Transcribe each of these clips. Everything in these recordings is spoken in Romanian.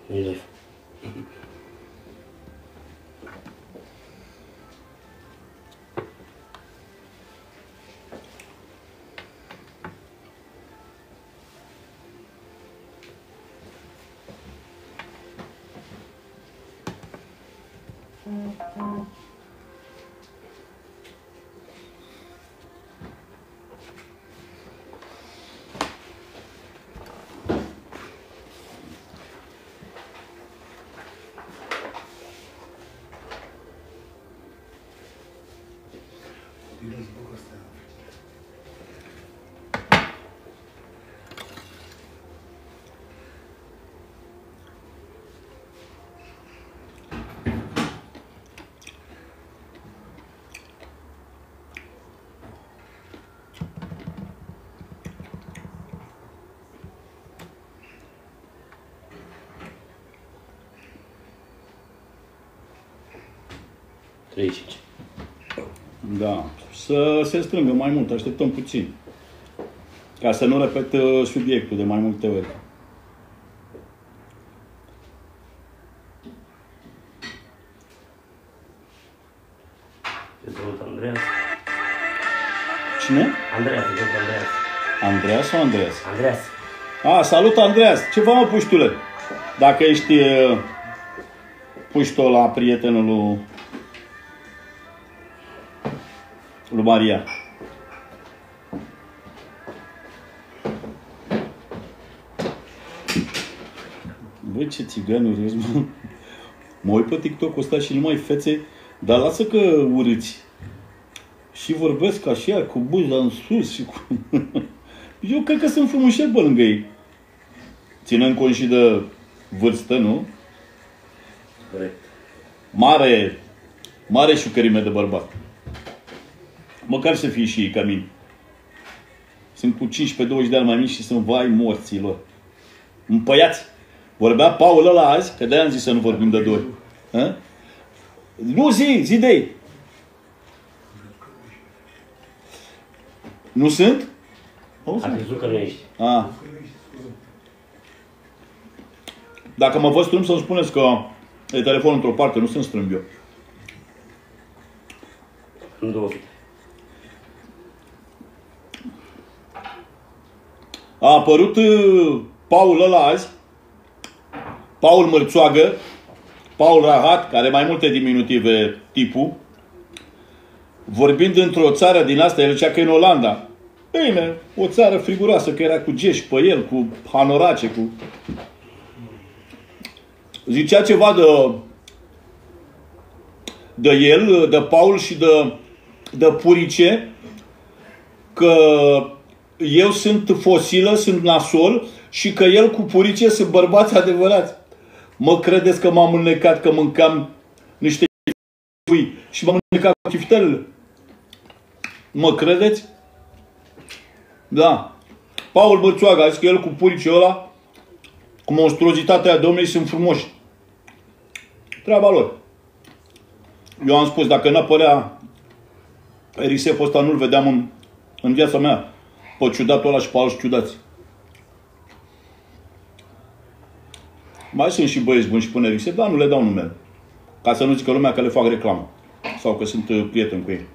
Nici 35. Da. Să se strângă mai mult, așteptăm puțin. Ca să nu repet subiectul de mai multe ori. Te salut, Andreas. Cine? Andreas, te salut, Andreas. Andreas sau Andreas? Andreas. A, salut, Andreas! Ce faci, mă, puștule? Dacă ești puștul la prietenul lui Maria. Băi, ce țiganuri ești, mă. Mă uit pe TikTok-ul ăsta și numai fețe, dar lasă că urâți. Și vorbesc așa, cu buza în sus și cu... Eu cred că sunt frumușel pe lângă ei. Ținând cont și de vârstă, nu? Corect. Mare șucărime de bărbat. Măcar să fie și ei ca mine. Sunt cu 15-20 de ani mai mici și sunt vai morților. Împăiați. Vorbea Paul ăla azi, că de-aia am zis să nu vorbim de doi. Nu, zi de ei. Nu sunt? A crezut că nu ești. A. Dacă mă văd strâmb, să-mi spuneți că e telefonul într-o parte, nu sunt strâmb eu. În 200. A apărut Paul ăla azi, Paul Mărțoagă, Paul Rahat, care are mai multe diminutive tipul, vorbind într-o țară din asta, el zicea că e în Olanda. Bine, o țară friguroasă, că era cu geș pe el, cu hanorace, cu... Zicea ceva de el, de Paul și de Purice, că eu sunt fosilă, sunt nasol și că el cu Purice sunt bărbați adevărați. Mă credeți că m-am înnecat că mâncam niște pui și m-am înnecat cu chiftelele? Mă credeți? Da. Paul Bărțoagă a zis că el cu Purice ăla, cu monstruozitatea Domnului, sunt frumoși. Treaba lor. Eu am spus, dacă n-apărea erisepul ăsta, nu-l vedeam în viața mea. Pe ciudatul ăla și pe alți ciudați. Mai sunt și băieți buni și până erisep, dar nu le dau numele. Ca să nu zică lumea că le fac reclamă. Sau că sunt prieten cu ei.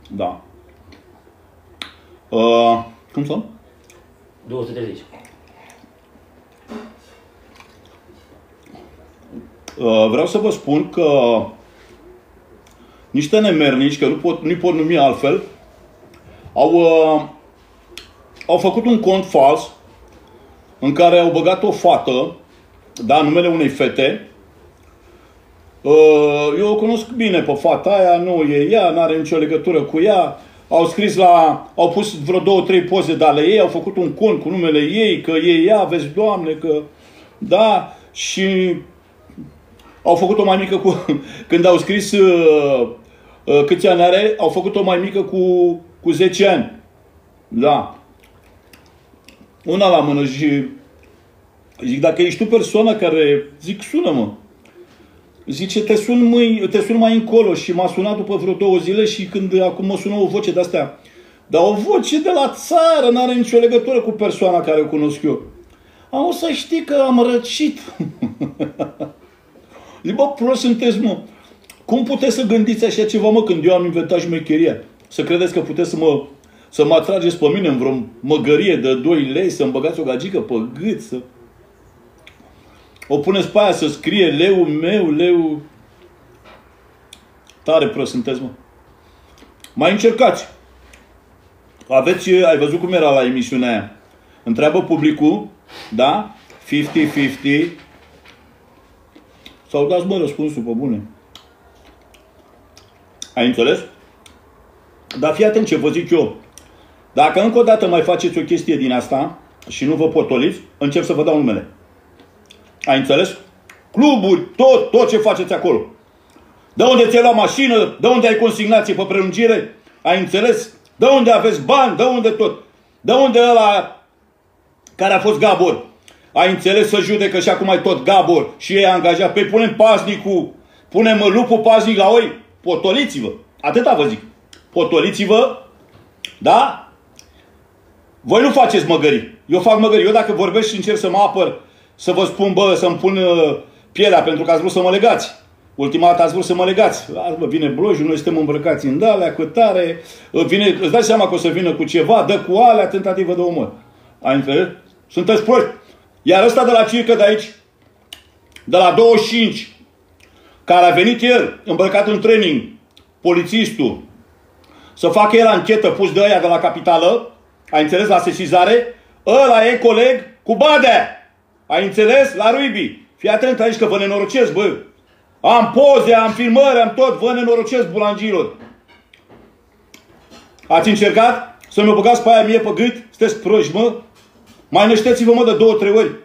Da. Cum sunt? 230. Vreau să vă spun că niște nemernici, că nu-i pot numi altfel, au făcut un cont fals în care au băgat o fată, da, numele unei fete. Eu o cunosc bine pe fata aia, nu e ea, n-are nicio legătură cu ea. Au pus vreo 2-3 poze de ale ei, au făcut un cont cu numele ei, că e ea, vezi, Doamne, că... Da, și au făcut-o mai mică cu... Când au scris câți ani are, au făcut-o mai mică cu 10 ani. Da. Una la mână și zic, dacă ești tu persoana care... Zic, sună-mă. Zice, te sun mai încolo și m-a sunat după vreo 2 zile și când acum mă sună o voce de-astea. Dar o voce de la țară, n-are nicio legătură cu persoana care o cunosc eu. Am să știi că am răcit. Zic, bă, prost sunteți, mă. Cum puteți să gândiți așa ceva, mă, când eu am inventat șmecheria? Să credeți că puteți să mă atrageți pe mine în vreo măgărie de 2 lei, să-mi băgați o gagică pe gât, să o puneți pe aia să scrie leu meu, leu... Tare prost sunteți, mă. Mai încercați. Ai văzut cum era la emisiunea aia? Întreabă publicul, da? 50-50. Sau dați, mă, răspunsul pe bune. Ai înțeles? Dar fii atent ce vă zic eu. Dacă încă o dată mai faceți o chestie din asta și nu vă potoliți, încep să vă dau numele. Ai înțeles? Cluburi, tot ce faceți acolo. De unde ți-ai luat mașină, de unde ai consignație pe prelungire, ai înțeles? De unde aveți bani, de unde tot. De unde ăla care a fost Gabor, ai înțeles, să judecă și acum ai tot Gabor și ei angajat. Păi punem paznicul, punem lupul paznic la oi, potoliți-vă. Atâta vă zic. Potoliți-vă, da? Voi nu faceți măgării. Eu fac măgării. Eu dacă vorbesc și încerc să mă apăr, să vă spun, bă, să-mi pun pielea pentru că ați vrut să mă legați. Ultima dată ați vrut să mă legați. Azi, bă, vine blojul, noi suntem îmbrăcați în dalea, cu tare. Vine, îți dai seama că o să vină cu ceva, dă cu alea, tentativă de omor. Ai înțeles? Sunteți proști. Iar ăsta de la circă de aici, de la 25, care a venit el, îmbrăcat în training, polițistul, să facă el anchetă pus de ăia de la capitală, ai înțeles, la sesizare, ăla e coleg cu Badea. Ai înțeles? La Ruibi. Fii atent aici că vă nenorocesc, bă. Am poze, am filmări, am tot, vă nenorocesc, bulangilor. Ați încercat să mi-o băgați pe aia mie pe gât? Sunteți proști, mă? Mai nășteți-vă, mă, de 2-3 ori.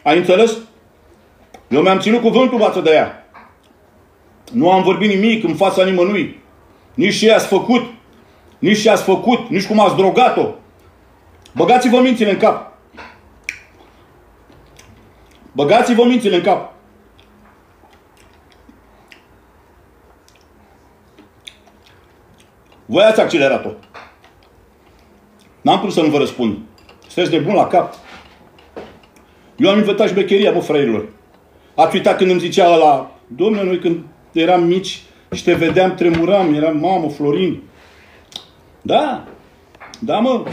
Ai înțeles? Eu mi-am ținut cuvântul față de ea. Nu am vorbit nimic în fața nimănui. Nici ce i-ați făcut, nici ce ați făcut, nici cum ați drogat-o. Băgați-vă mințile în cap. Băgați-vă mințile în cap. Voi ați accelerat-o. N-am cum să nu vă răspund. Sunteți de bun la cap. Eu am inventat șmecheria, bă, fraierilor. Ați uitat când îmi zicea ăla, domnule, noi când eram mici și te vedeam, tremuram, eram, mamă, Florin. Da, da, mă.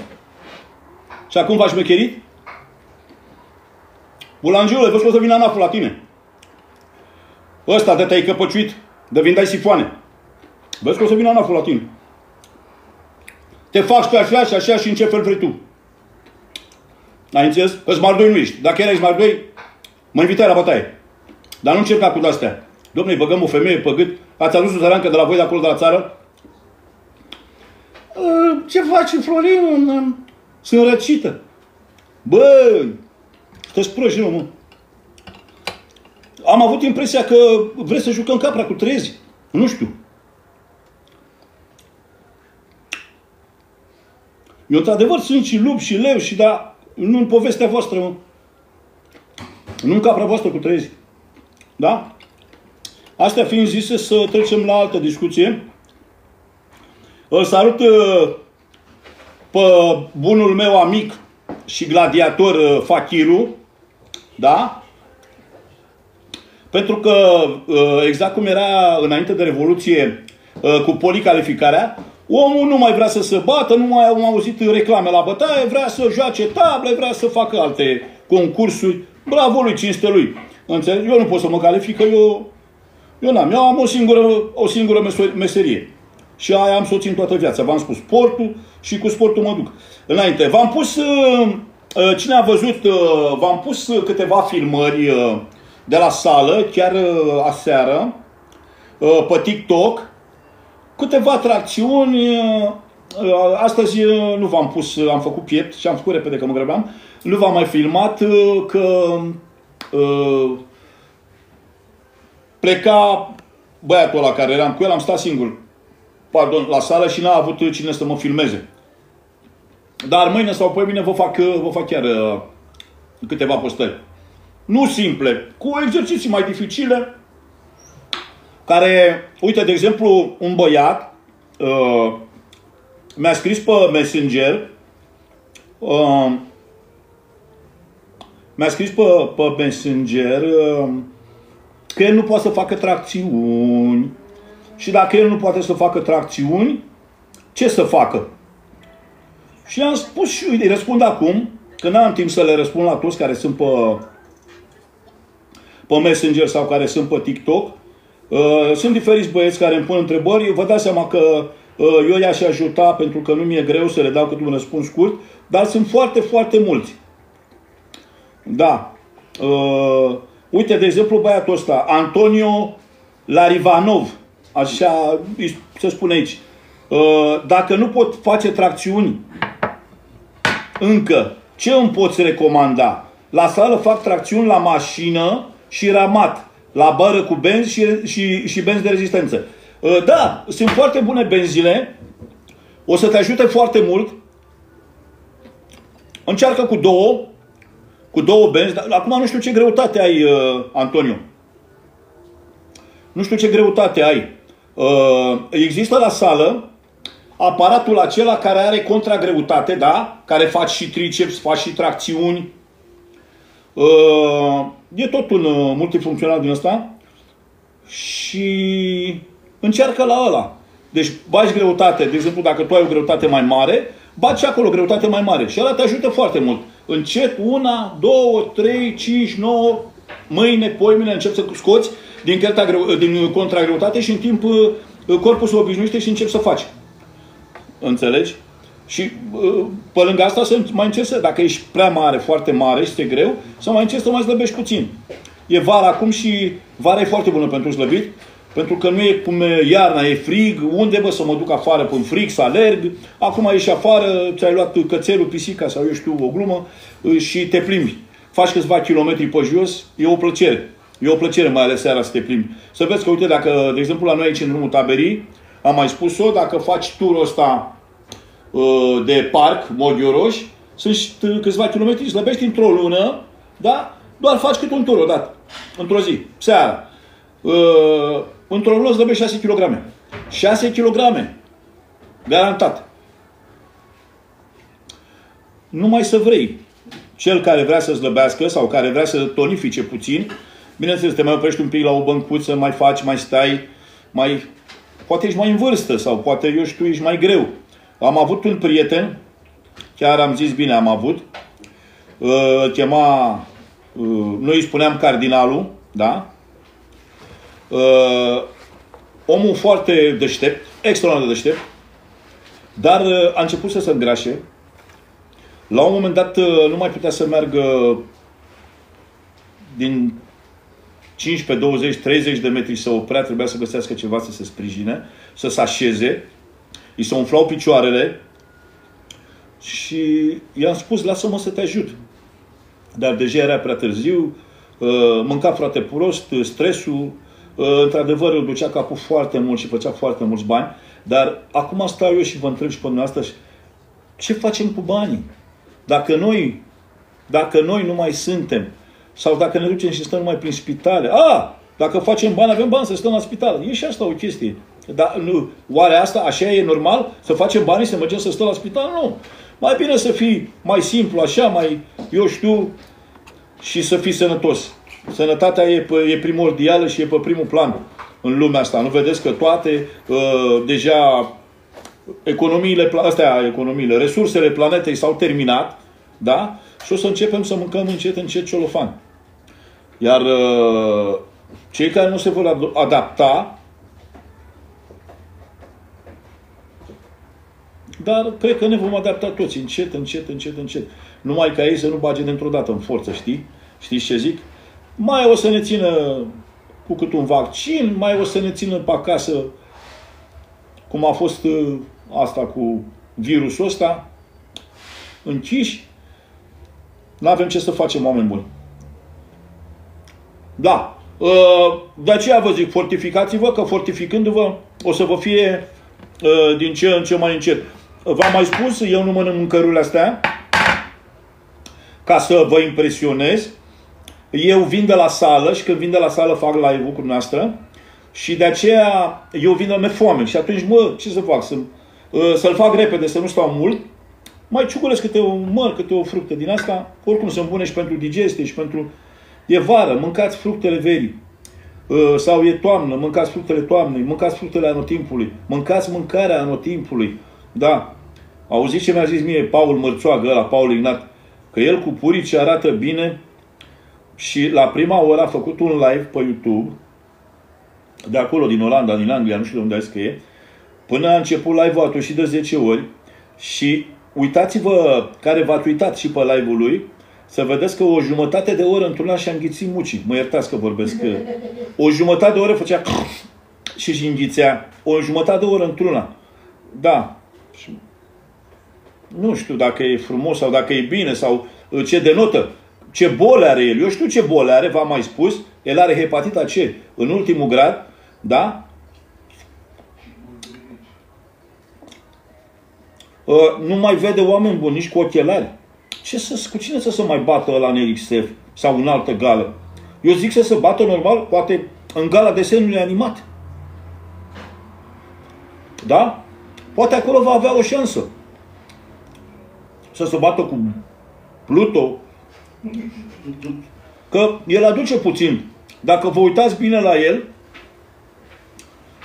Și acum v-a șmecherit? Bulangiule, văd că o să vină anaful la tine. Ăsta de te-ai căpăciuit, de vindai sifoane. Vezi că o să vină anaful la tine. Te faci pe așa și așa și în ce fel vrei tu. Ai înțeles? Smardoi nu ești. Dacă erai smardoi, mă invitai la bătaie. Dar nu încerca cu de-astea. Dom'le, îi băgăm o femeie pe gât. Ați adus o țărancă de la voi de acolo, de la țară? Ce faci, Florin? Sunt răcită. Bă, sunteți proști, mă. Am avut impresia că vreți să jucăm capra cu trezi. Nu știu. Eu, într-adevăr, sunt și lup și leu și da, nu în povestea voastră, mă. Nu în capra voastră cu trezi. Da? Astea fiind zise, să trecem la altă discuție. Îl salut pe bunul meu amic și gladiator Fachiru. Da? Pentru că, exact cum era înainte de Revoluție cu policalificarea, omul nu mai vrea să se bată, nu mai am auzit reclame la bătaie, vrea să joace table, vrea să facă alte concursuri. Bravo lui, cinste lui. Înțeleg? Eu nu pot să mă calific, că eu n-am. Eu am o singură meserie. Și aia am să o țin toată viața. V-am spus sportul și cu sportul mă duc. Înainte. V-am pus, cine a văzut, v-am pus câteva filmări de la sală, chiar aseară, pe TikTok. Câteva atracțiuni. Astăzi nu v-am pus, am făcut piept și am făcut repede că mă grăbeam. Nu v-am mai filmat că pleca băiatul ăla care eram cu el, am stat singur, pardon, la sală și n-a avut cine să mă filmeze. Dar mâine sau pe mine vă fac chiar câteva postări. Nu simple, cu exerciții mai dificile, care, uite, de exemplu, un băiat mi-a scris pe Messenger mi-a scris pe Messenger că el nu poate să facă tracțiuni. Și dacă el nu poate să facă tracțiuni, ce să facă? Și am spus și îi răspund acum, că n-am timp să le răspund la toți care sunt pe Messenger sau care sunt pe TikTok. Sunt diferiți băieți care îmi pun întrebări. Vă dați seama că eu i-aș ajuta pentru că nu mi-e greu să le dau cât un răspuns scurt, dar sunt foarte, foarte mulți. Da. Uite, de exemplu, băiatul ăsta, Antonio Larivanov, așa se spune aici. Dacă nu pot face tracțiuni încă, ce îmi poți recomanda? La sală fac tracțiuni la mașină și ramat, la bară cu benzi și benzi de rezistență. Da, sunt foarte bune benzile, o să te ajute foarte mult. Încearcă cu două benzi. Acum nu știu ce greutate ai, Antonio. Nu știu ce greutate ai. Există la sală aparatul acela care are contragreutate, da? Care faci și triceps, faci și tracțiuni. E tot un multifuncțional din ăsta. Și încearcă la ăla. Deci bagi greutate. De exemplu, dacă tu ai o greutate mai mare, bagi acolo greutate mai mare. Și ăla te ajută foarte mult. Încet, 1, 2, 3, 5, 9, mâine, poimine, încep să scoți din contragreutate și în timp corpul se obișnuiește și încep să faci. Înțelegi? Și pe lângă asta să mai încerci să, dacă ești prea mare, foarte mare și este greu, să mai încerci să mai slăbești puțin. E vara acum și vara e foarte bună pentru slăbit, pentru că nu e cum e iarna, e frig. Unde, bă, să mă duc afară pe frig, să alerg? Acum ieși afară, ți-ai luat cățelul, pisica sau eu știu, o glumă și te plimbi. Faci câțiva kilometri pe jos, e o plăcere. E o plăcere, mai ales seara, să te plimbi. Să vezi că, uite, dacă, de exemplu, la noi aici în drumul Taberii, am mai spus-o, dacă faci turul ăsta de parc, Moghioroș, sunt câțiva kilometri, slăbești într-o lună, da? Doar faci cât un tur odată, într-o zi, seara. Într-o lună slăbești 6 kg. 6 kg. Garantat. Numai să vrei. Cel care vrea să slăbească sau care vrea să tonifice puțin, bineînțeles, te mai oprești un pic la o băncuță, mai faci, mai stai, poate ești mai în vârstă sau poate, eu știu, ești mai greu. Am avut un prieten, chiar am zis bine, am avut, chema, noi îi spuneam cardinalul, da? Omul foarte deștept, extraordinar de deștept, dar a început să se îngrașe. La un moment dat nu mai putea să meargă din 15, 20, 30 de metri, să oprea, trebuia să găsească ceva să se sprijine, să se așeze, îi se umflau picioarele și i-am spus, lasă-mă să te ajut. Dar deja era prea târziu, mânca foarte prost, stresul, într-adevăr îl ducea capul foarte mult și făcea foarte mulți bani, dar acum stau eu și vă întreb și pe dumneavoastră, ce facem cu banii? Dacă noi nu mai suntem, sau dacă ne ducem și stăm numai prin spitale, dacă facem bani, avem bani să stăm la spital. E și asta o chestie. Dar nu, oare asta așa e normal? Să facem bani, să mergem să stăm la spital? Nu. Mai bine să fii mai simplu, așa, mai, eu știu, și să fii sănătos. Sănătatea e primordială și e pe primul plan în lumea asta. Nu vedeți că toate, deja, resursele planetei s-au terminat, da? Și o să începem să mâncăm încet ciolofan. Iar cei care nu se vor adapta, dar cred că ne vom adapta toți, încet. Numai ca ei să nu bage dintr-o dată în forță, știi? Știți ce zic? Mai o să ne țină cu cât un vaccin, mai o să ne țină pe acasă, cum a fost asta cu virusul ăsta, închiși. N-avem ce să facem, oameni buni. Da. De aceea vă zic, fortificați-vă, că fortificându-vă o să vă fie din ce în ce mai încet. V-am mai spus, eu nu mănânc mâncărurile astea ca să vă impresionez. Eu vin de la sală și când vin de la sală fac live-ul cu noastră și de aceea eu vin de foame. Și atunci, ce să fac? Să-l fac repede, să nu stau mult mai ciuculesc câte o măr, câte o fructă din asta. Oricum sunt bune și pentru digestie și pentru... E vară, mâncați fructele verii. Sau e toamnă, mâncați fructele toamnei, mâncați fructele anotimpului, mâncați mâncarea anotimpului. Da. Auziți ce mi-a zis mie Paul Mărțoagă, ăla, Paul Ignat? Că el cu purici arată bine și la prima oră a făcut un live pe YouTube, de acolo, din Olanda, din Anglia, nu știu de unde a zis că e. Până a început live-ul a tușit de 10 ori și uitați-vă, care v-ați uitat și pe live-ul lui, să vedeți că o jumătate de oră într-una și-a înghițit mucii. Mă iertați că vorbesc. O jumătate de oră făcea și își înghițea. O jumătate de oră într-una. Da. Nu știu dacă e frumos sau dacă e bine sau ce denotă. Ce boli are el. Eu știu ce boli are, v-am mai spus. El are hepatita C în ultimul grad. Da? Nu mai vede oameni buni, nici cu ochelari. Cu cine să se mai bată ăla în RXF sau în altă gală? Eu zic să se bată normal, poate în gala desenului animat. Da? Poate acolo va avea o șansă. Să se bată cu Pluto. Că el aduce puțin. Dacă vă uitați bine la el,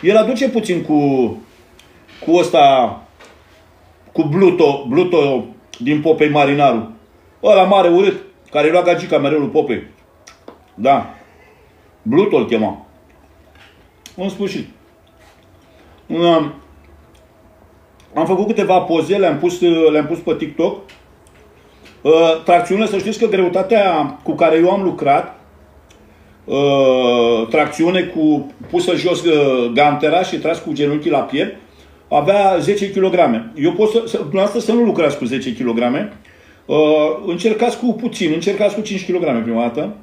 el aduce puțin cu ăsta, cu Pluto din Popei Marinaru. Ăla mare urât, care lua gagica mereu lui Popei. Da. Pluto îl chema. În sfârșit. Am făcut câteva poze, le-am pus pe TikTok. Tracțiunile, să știți că greutatea cu care eu am lucrat, tracțiune cu pusă jos gantera și tras cu genunchii la piept, avea 10 kg. Eu pot dumneavoastră să nu lucrați cu 10 kg. Încercați cu puțin, încercați cu 5 kg prima dată.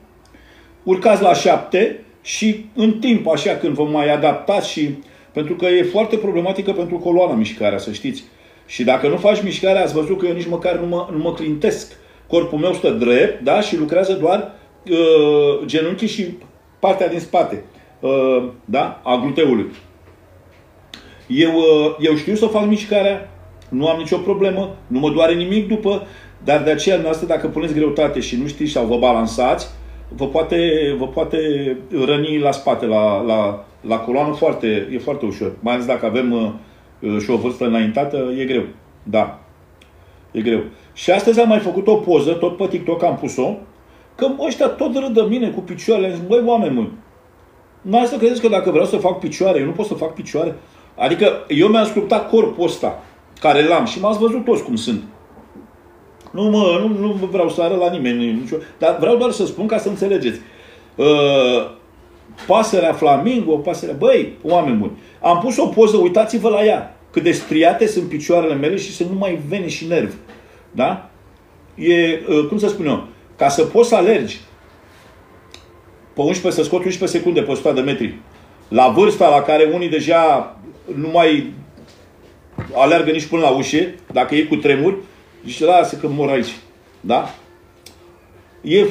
Urcați la 7 și în timp, așa, când vă mai adaptați și... Pentru că e foarte problematică pentru coloana mișcarea, să știți. Și dacă nu faci mișcarea, ați văzut că eu nici măcar nu mă clintesc. Corpul meu stă drept, da? Și lucrează doar genunchii și partea din spate, da? A gluteului. Eu știu să fac mișcarea, nu am nicio problemă, nu mă doare nimic după, dar de aceea, noastră, dacă puneți greutate și nu știți sau vă balansați, vă poate răni la spate, la coloană, e foarte ușor. Mai ales dacă avem și o vârstă înaintată, e greu. Da. E greu. Și astăzi am mai făcut o poză, tot pe TikTok am pus-o, că ăștia tot râd de mine cu picioarele. Zic, băi, oameni măi, noastră credeți că dacă vreau să fac picioare, eu nu pot să fac picioare? Adică eu mi-am sculptat corpul ăsta, care l-am, și m-ați văzut toți cum sunt. Nu vreau să arăt la nimeni, dar vreau doar să spun ca să înțelegeți. Pasărea flamingo, pasărea... Băi, oameni buni, am pus o poză, uitați-vă la ea. Cât de striate sunt picioarele mele și sunt numai vene și nervi. Da? Cum să spun eu, ca să poți să alergi pe 11, să scot 11 secunde pe 100 de metri, la vârsta la care unii deja nu mai alergă nici până la ușe, dacă e cu tremuri, zice, lasă că mor aici. Da?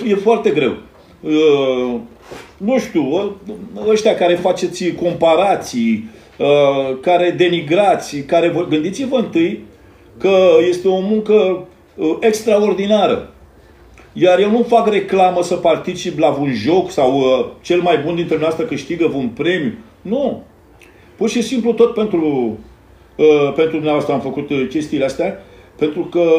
E foarte greu. Nu știu, ăștia care faceți comparații, care denigrați, gândiți-vă întâi că este o muncă extraordinară. Iar eu nu fac reclamă să particip la un joc sau cel mai bun dintre noastre câștigă un premiu. Nu. Pur și simplu tot pentru dumneavoastră am făcut chestiile astea, pentru că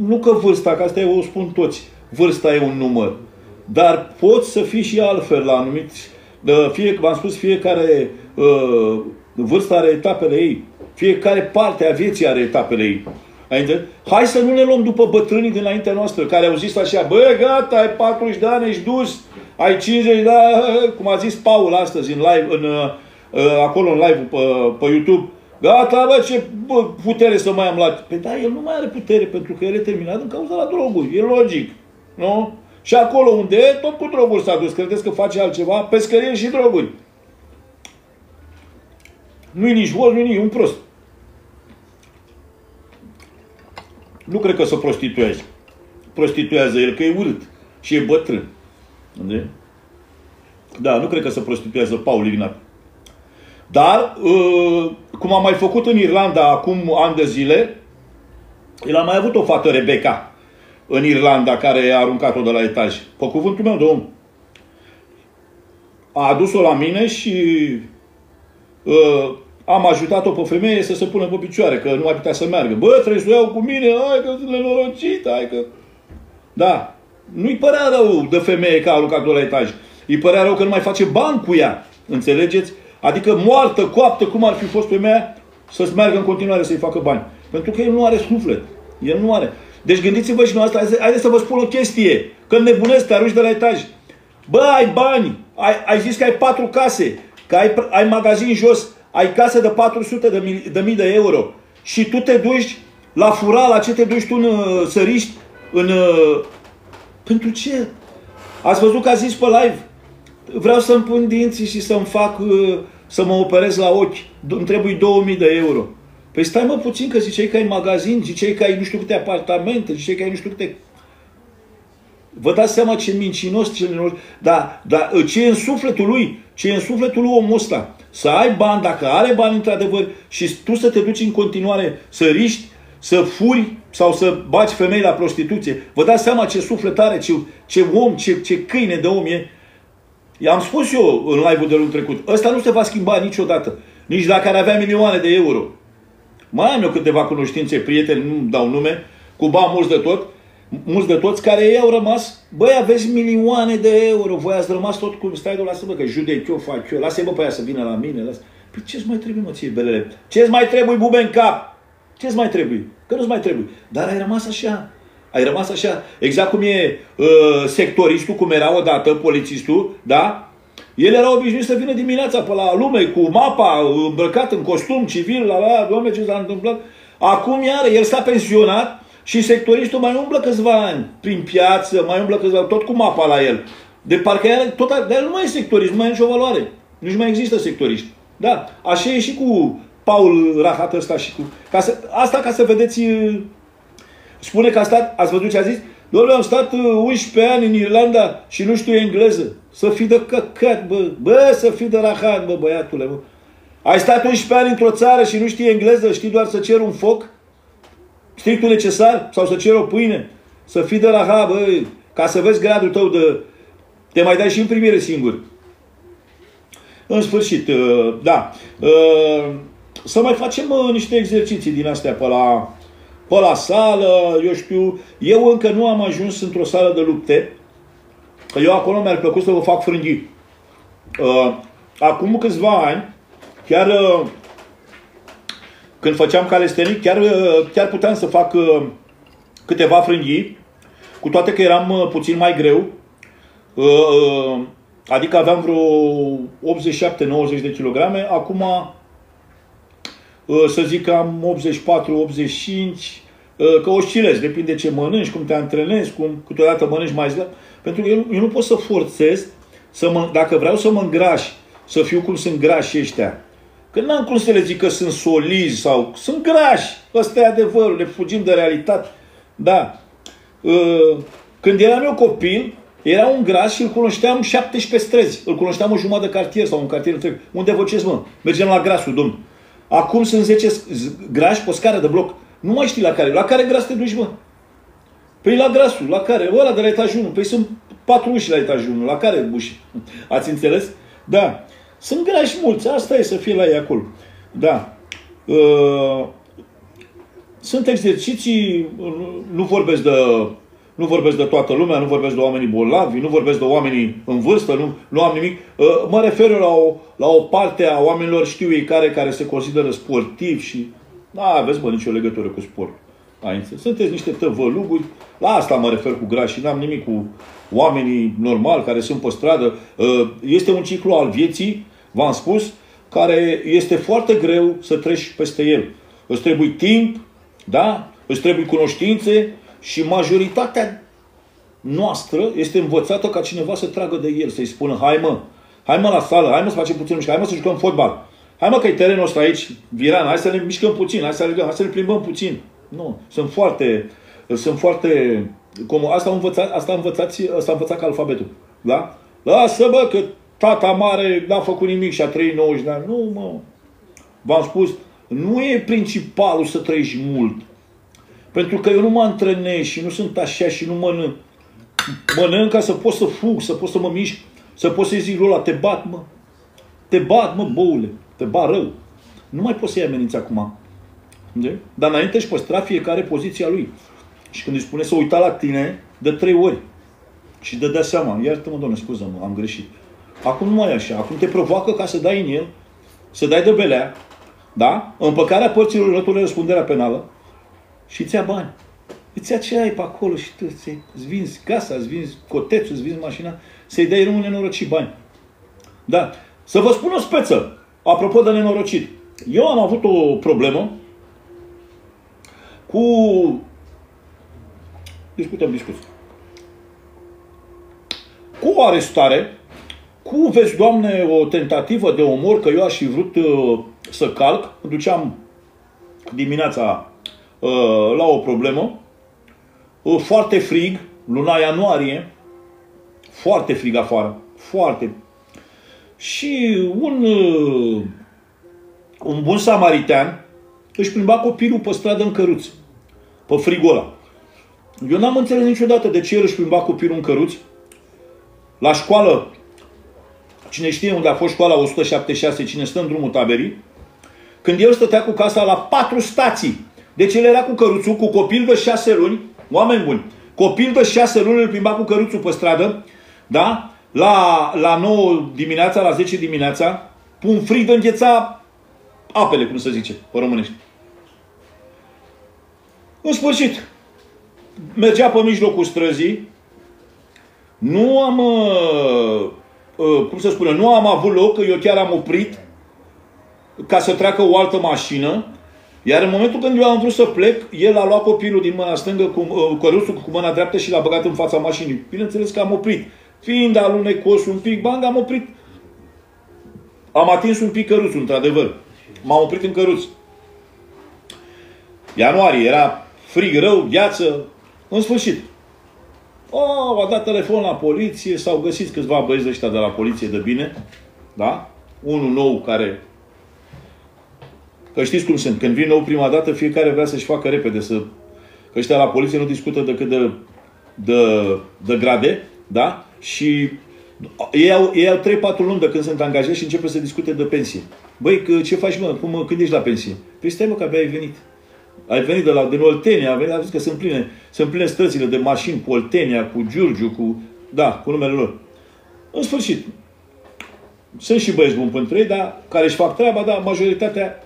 nu că vârsta, că asta o spun toți, vârsta e un număr. Dar poți să fii și altfel la anumiți... V-am spus, fiecare vârstă are etapele ei. Fiecare parte a vieții are etapele ei. Hai să nu ne luăm după bătrânii dinaintea noastră, care au zis așa, bă, gata, ai 40 de ani, ești dus, ai 50 de ani, cum a zis Paul astăzi în live, acolo în live-ul pe YouTube. Gata, bă, ce putere să mai am la... Păi da, el nu mai are putere, pentru că el e terminat în cauza la droguri. E logic. Nu? Și acolo unde e, tot cu droguri s-a dus. Credeți că face altceva? Pescărie și droguri. Nu-i nici voz, nu-i nici un prost. Nu cred că se prostituează. Prostituează el, că e urât. Și e bătrân. Da, nu cred că se prostituează Paul Ignat. Dar, cum am mai făcut în Irlanda acum ani de zile, El a mai avut o fată, Rebecca, în Irlanda, care a aruncat-o de la etaj. Pe cuvântul meu de om. A adus-o la mine și am ajutat-o pe femeie să se pună pe picioare, că nu mai putea să meargă. Bă, trebuie să o iau cu mine, hai că sunt nenorocit, hai că... Da. Nu-i părea rău de femeie că a aruncat-o la etaj. Îi părea rău că nu mai face bani cu ea. Înțelegeți? Adică moartă, coaptă, cum ar fi fost femeia, să-ți meargă în continuare să-i facă bani. Pentru că el nu are suflet. El nu are. Deci gândiți-vă și noastră, haideți să vă spun o chestie. Când nebunesc, te arunci de la etaj. Bă, ai bani, ai zis că ai 4 case, că ai magazin jos, ai casă de 400.000 de euro și tu te duci la fural, la ce te duci tu în Săriști, în... Pentru ce? Ați văzut că a zis pe live? Vreau să-mi pun dinții și să-mi fac, să mă operez la ochi. Îmi trebuie 2000 de euro. Păi stai mă puțin, că ziceai că ai magazin, ziceai că ai nu știu câte apartamente, ziceai că ai nu știu câte... Vă dați seama ce mincinos, dar ce e în sufletul lui? Ce e în sufletul lui omul ăsta? Să ai bani, dacă are bani într-adevăr, și tu să te duci în continuare să riști, să furi sau să bagi femei la prostituție. Vă dați seama ce suflet are, ce om, ce câine de om e? I-am spus eu în live-ul de luni trecut. Ăsta nu se va schimba niciodată. Nici dacă ar avea milioane de euro. Mai am eu câteva cunoștințe, prieteni, nu dau nume, cu bani mulți de toți, care ei au rămas, băi, aveți milioane de euro, voi ați rămas tot cum stai, lasă-mă, că judec eu, fac eu, lasă-i bă pe aia să vină la mine, lasă. Păi ce-ți mai trebuie, mă, ție, belele? Ce-ți mai trebuie, bube în cap? Ce-ți mai trebuie? Că nu-ți mai trebuie. Dar ai rămas așa. Ai rămas așa. Exact cum e sectoristul, cum era odată polițistul, da? El era obișnuit să vină dimineața pe la lume cu mapa, îmbrăcat în costum civil, doamne, ce s-a întâmplat. Acum iară, el s-a pensionat și sectoristul mai umblă câțiva ani prin piață, mai umblă câțiva ani, tot cu mapa la el. De parcă el nu mai e sectorist, nu mai e nicio valoare. Nici mai există sectoriști. Da, așa e și cu Paul Rahat ăsta și cu... Asta ca să vedeți... Spune că a stat, ați văzut ce a zis? Doamne, am stat 11 ani în Irlanda și nu știu engleză. Să fii de căcat, bă. Bă, să fii de rahat, bă, băiatule, bă. Ai stat 11 ani într-o țară și nu știi engleză, știi doar să ceri un foc? Strictul necesar? Sau să ceri o pâine? Să fii de rahat, bă, ca să vezi gradul tău de... Te mai dai și în primire singur. În sfârșit, da. Să mai facem niște exerciții din astea pe la sală, eu știu. Eu încă nu am ajuns într-o sală de lupte. Eu acolo mi-ar plăcut să vă fac frânghii. Acum câțiva ani, chiar când făceam calistenic, chiar puteam să fac câteva frânghii, cu toate că eram puțin mai greu. Adică aveam vreo 87-90 de kilograme. Acum, să zic că am 84-85, că oscilez, depinde ce mănânci, cum te antrenezi, câteodată mănânci mai slab. Pentru că eu nu pot să forțez, dacă vreau să mă îngraș, să fiu cum sunt grași ăștia. Că n-am cum să le zic că sunt solizi sau sunt grași. Ăsta e adevărul, le fugim de realitate. Da. Când eram eu copil, era un gras și îl cunoșteam 17 străzi. Îl cunoșteam o jumătate de cartier sau un cartier întreg. Unde vă ceți, mă? Mergem la grasul, domn. Acum sunt 10 grași pe scară de bloc. Nu mai știi la care. La care gras te duci, mă? Păi la grasul, la care? Ăla de la etajul 1. Păi sunt 4 uși la etajul 1. La care uși? Ați înțeles? Da. Sunt grași mulți. Asta e să fie la ei acolo. Da. Sunt exerciții, nu vorbesc de toată lumea, nu vorbesc de oamenii bolnavi, nu vorbesc de oamenii în vârstă, nu am nimic. Mă refer la o parte a oamenilor, știu ei care se consideră sportivi și nu aveți, bă, nicio legătură cu sport. Sunteți niște tăvăluguri, la asta mă refer cu grași, n-am nimic cu oamenii normali care sunt pe stradă. Este un ciclu al vieții, v-am spus, care este foarte greu să treci peste el. Îți trebuie timp, da? Îți trebuie cunoștințe și majoritatea noastră este învățată ca cineva să tragă de el, să-i spună, hai mă la sală, hai mă să facem puțin mișcare, hai mă să jucăm fotbal, hai mă că e terenul ăsta aici, viran, hai să ne mișcăm puțin, hai să ne plimbăm puțin. Nu, sunt foarte asta a învățat ca alfabetul. Da? Lasă, bă, că tata mare n-a făcut nimic și a trăit 90 de ani. Nu, mă. V-am spus, nu e principalul să trăiești mult. Pentru că eu nu mă antrenez și nu sunt așa și nu mănânc. Mănânc ca să pot să fug, să pot să mă mișc, să pot să-i zic lui ăla, te bat, mă. Te bat, mă, boule. Te bat rău. Nu mai poți să-i ameninți acum. De? Dar înainte își păstra fiecare poziția lui. Și când îi spune să uita la tine, de 3 ori. Și dădea seama. Iartă-mă, Doamne, scuză-mă, am greșit. Acum nu mai e așa. Acum te provoacă ca să dai în el, să dai de belea, da? Împăcarea părților înlătură răspunderea penală și îți ia bani. Îți ia ce ai pe acolo și tu îți vinzi casa, îți vinzi cotețul, îți vinzi mașina, să-i dai un nenorocit bani. Da. Să vă spun o speță. Apropo de nenorocit. Eu am avut o problemă cu... Discutăm. Cu o arestare, cu, vezi, Doamne, o tentativă de omor, că eu aș fi vrut să calc. Mă duceam dimineața la o problemă. Foarte frig, luna ianuarie. Foarte frig afară. Foarte. Și un bun samaritean își plimba copilul pe stradă în căruț. Pe frigul ăla. Eu n-am înțeles niciodată de ce el își plimba copilul în căruț. La școală, cine știe unde a fost școala 176, cine stă în drumul taberii, când el stătea cu casa la 4 stații. Deci el era cu căruțul, cu copil de 6 luni, oameni buni, copil de 6 luni îl plimba cu căruțul pe stradă, da? La 9 dimineața, la 10 dimineața, un frig de îngheța apele, cum se zice, pe românești. În sfârșit, mergea pe mijlocul străzii, nu am, cum se spune, nu am avut loc, că eu chiar am oprit ca să treacă o altă mașină, iar în momentul când eu am vrut să plec, el a luat copilul din mâna stângă, căruțul cu mâna dreaptă și l-a băgat în fața mașinii. Bineînțeles că am oprit. Fiind alunecos un pic, bang, am oprit. Am atins un pic căruțul, într-adevăr. M-am oprit în căruț. Ianuarie, era frig rău, gheață, în sfârșit. A dat telefon la poliție, s-au găsit câțiva băieți ăștia de la poliție de bine, da? Unul nou care... Că știți cum sunt, când vin nou prima dată, fiecare vrea să-și facă repede, că ăștia la poliție nu discută decât de grade, da? Și ei au 3-4 luni de când sunt angajați și începe să discute de pensie. Băi, ce faci, mă? Când ești la pensie? Păi stai, mă, că abia ai venit. Ai venit din Oltenia, a zis că sunt pline străzile de mașini cu Oltenia, cu Giurgiu, cu numele lor. În sfârșit, sunt și băieți buni pentru ei, dar care își fac treaba, dar majoritatea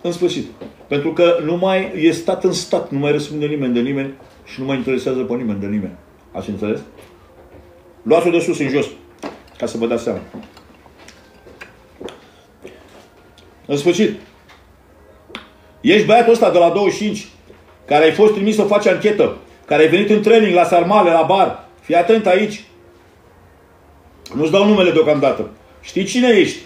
în sfârșit. Pentru că nu mai e stat în stat, nu mai răspunde nimeni de nimeni și nu mai interesează pe nimeni de nimeni. Ați înțeles? Luați-o de sus în jos, ca să vă dați seama. În sfârșit, ești băiatul ăsta de la 25, care ai fost trimis să faci anchetă, care ai venit în training la Sarmale, la bar. Fii atent aici. Nu-ți dau numele deocamdată. Știi cine ești?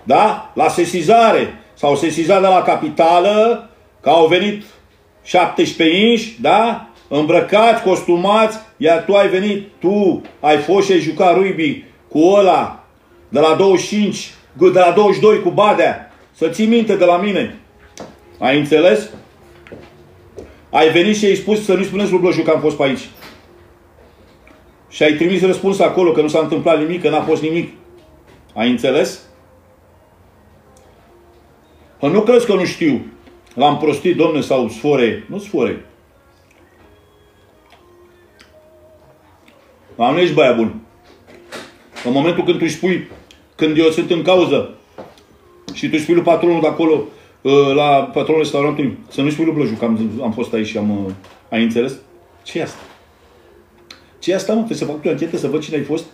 Da? La sesizare. S-au sesizat de la capitală, că au venit 17 inși, da? Îmbrăcați, costumați, iar tu ai venit, tu ai fost și ai jucat rugby cu ăla de la 25, de la 22 cu Badea. Să ții minte de la mine. Ai înțeles? Ai venit și ai spus să nu-i spuneți lui Bloju că am fost pe aici. Și ai trimis răspuns acolo că nu s-a întâmplat nimic, că n-a fost nimic. Ai înțeles? Că nu crezi că nu știu. L-am prostit, domne, sau sfore. Nu sfore. Dar nu ești băia bun. În momentul când tu îi spui, când eu sunt în cauză și tu îi spui lui patronul de acolo, la patronul restaurantului, să nu-i spui lui Bloju că am fost aici și am... Ai înțeles? Ce e asta? Ce e asta, mă? Trebuie să fac o anchetă, să văd cine ai fost?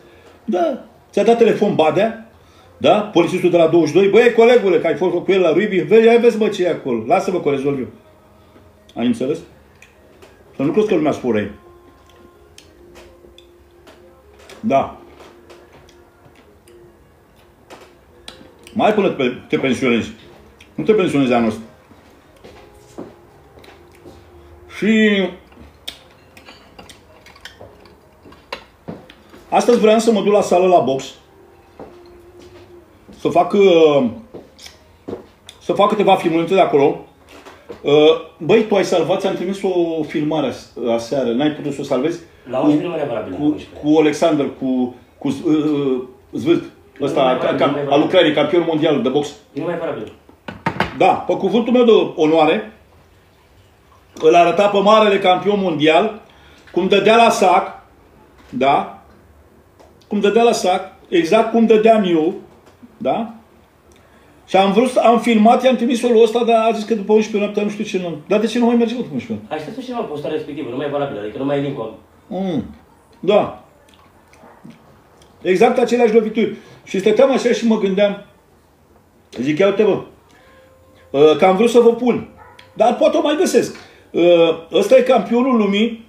Da. Ți-a dat telefon Badea, da? Polițistul de la 22. Băi, colegule, că ai fost cu el la rugby, vezi, mă, ce e acolo. Lasă-mă că o rezolv eu. Ai înțeles? Să nu crezi că lumea spune. Da. Mai până te pensionezi. Nu te pensionezi anul ăsta. Și astăzi vreau să mă duc la sală la box. Să fac câteva filmulețe de acolo. Băi, tu ai salvat, ți-am trimis o filmare aseară, n-ai putut să o salvezi? La 11 nu mai e valabil. Cu Alexander, cu Zvârd, ăsta, al Ucrainei, campion mondial de box. Nu mai e valabil. Da, pe cuvântul meu de onoare, îl arăta pe marele campion mondial, cum dădea la sac, da? Cum dădea la sac, exact cum dădeam eu, da? Și am filmat, i-am trimis-o lui ăsta, dar a zis că după 11 noaptea nu știu ce nu. Dar de ce nu mai merge după 11 noapte? Așteptă cineva postarea respectivă, nu mai e valabilă, adică nu mai e link-ul. Da. Exact aceleași lovituri. Și stăteam așa și mă gândeam, zic, ia uite bă, că am vrut să vă pun, dar poate o mai găsesc. Ăsta e campionul lumii.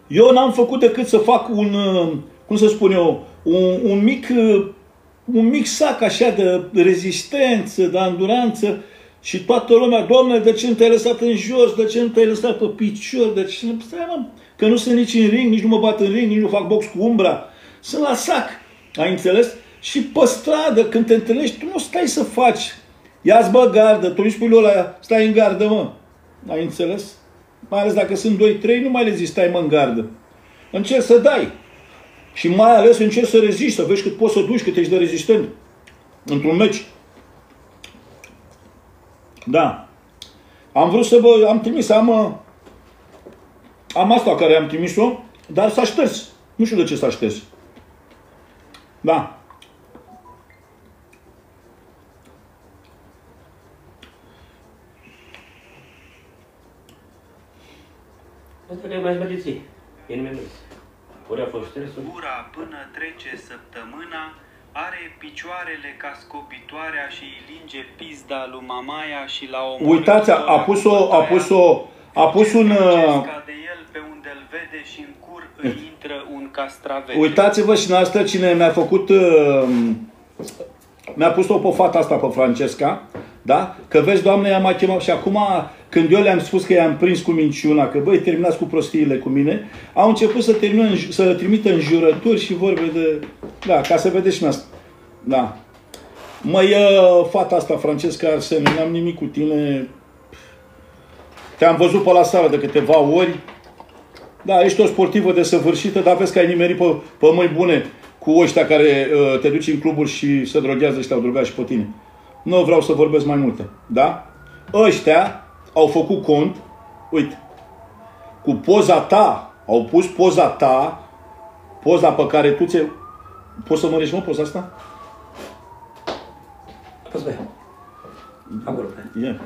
Eu n-am făcut decât să fac un, cum să spun eu, un mic sac așa de rezistență, de anduranță și toată lumea, Doamne, de ce nu te-ai lăsat în jos, de ce nu te-ai lăsat pe picior, de ce nu... Stai, mă, că nu sunt nici în ring, nici nu mă bat în ring, nici nu fac box cu umbra. Sunt la sac, ai înțeles? Și pe stradă, când te întâlnești, tu nu stai să faci. Ia-ți bă gardă, tu îi spui lui ăla, stai în gardă, mă. Ai înțeles? Mai ales dacă sunt 2-3, nu mai le zici, stai mă în gardă. Încerci să dai. Și mai ales încerci să reziști, să vezi cât poți să duci, cât ești de rezistent. Într-un meci. Da. Am vrut să vă... Am trimis, am asta care am trimis-o, dar s-a șters. Nu știu de ce s-a șters. Da. Asta că mai mergeți ei. Ei nu mi-a mers. Ori a fost stresul. Gura până trece săptămâna, are picioarele ca scopitoarea și îi linge pizda lui mamaia și la o... Uitați, a pus un... de el pe unde îl vede și în cur îi intră un castravete. Uitați-vă și noastră cine mi-a făcut... Mi-a pus-o pe fata asta, pe Francesca, da? Că vezi, Doamne, ea m-a chemat și acum, când eu le-am spus că i-am prins cu minciuna, că băi, terminați cu prostiile cu mine, au început să trimită înjurături și vorbe de... Da, ca să vedeți și asta. Da. Măi, fata asta, Francesca Arsene, n-am nimic cu tine. Te-am văzut pe la sală de câteva ori. Da, ești o sportivă desăvârșită, dar vezi că ai nimerit pe mâini bune cu ăștia care te duci în cluburi și se droghează și te-au drogat și pe tine. Nu vreau să vorbesc mai multe. Da? Ăștia au făcut cont, uite, cu poza ta, au pus poza ta, poza pe care tu ți-ai... Poți să mărești, mă, poza asta? Poți băia. Acolo, yeah.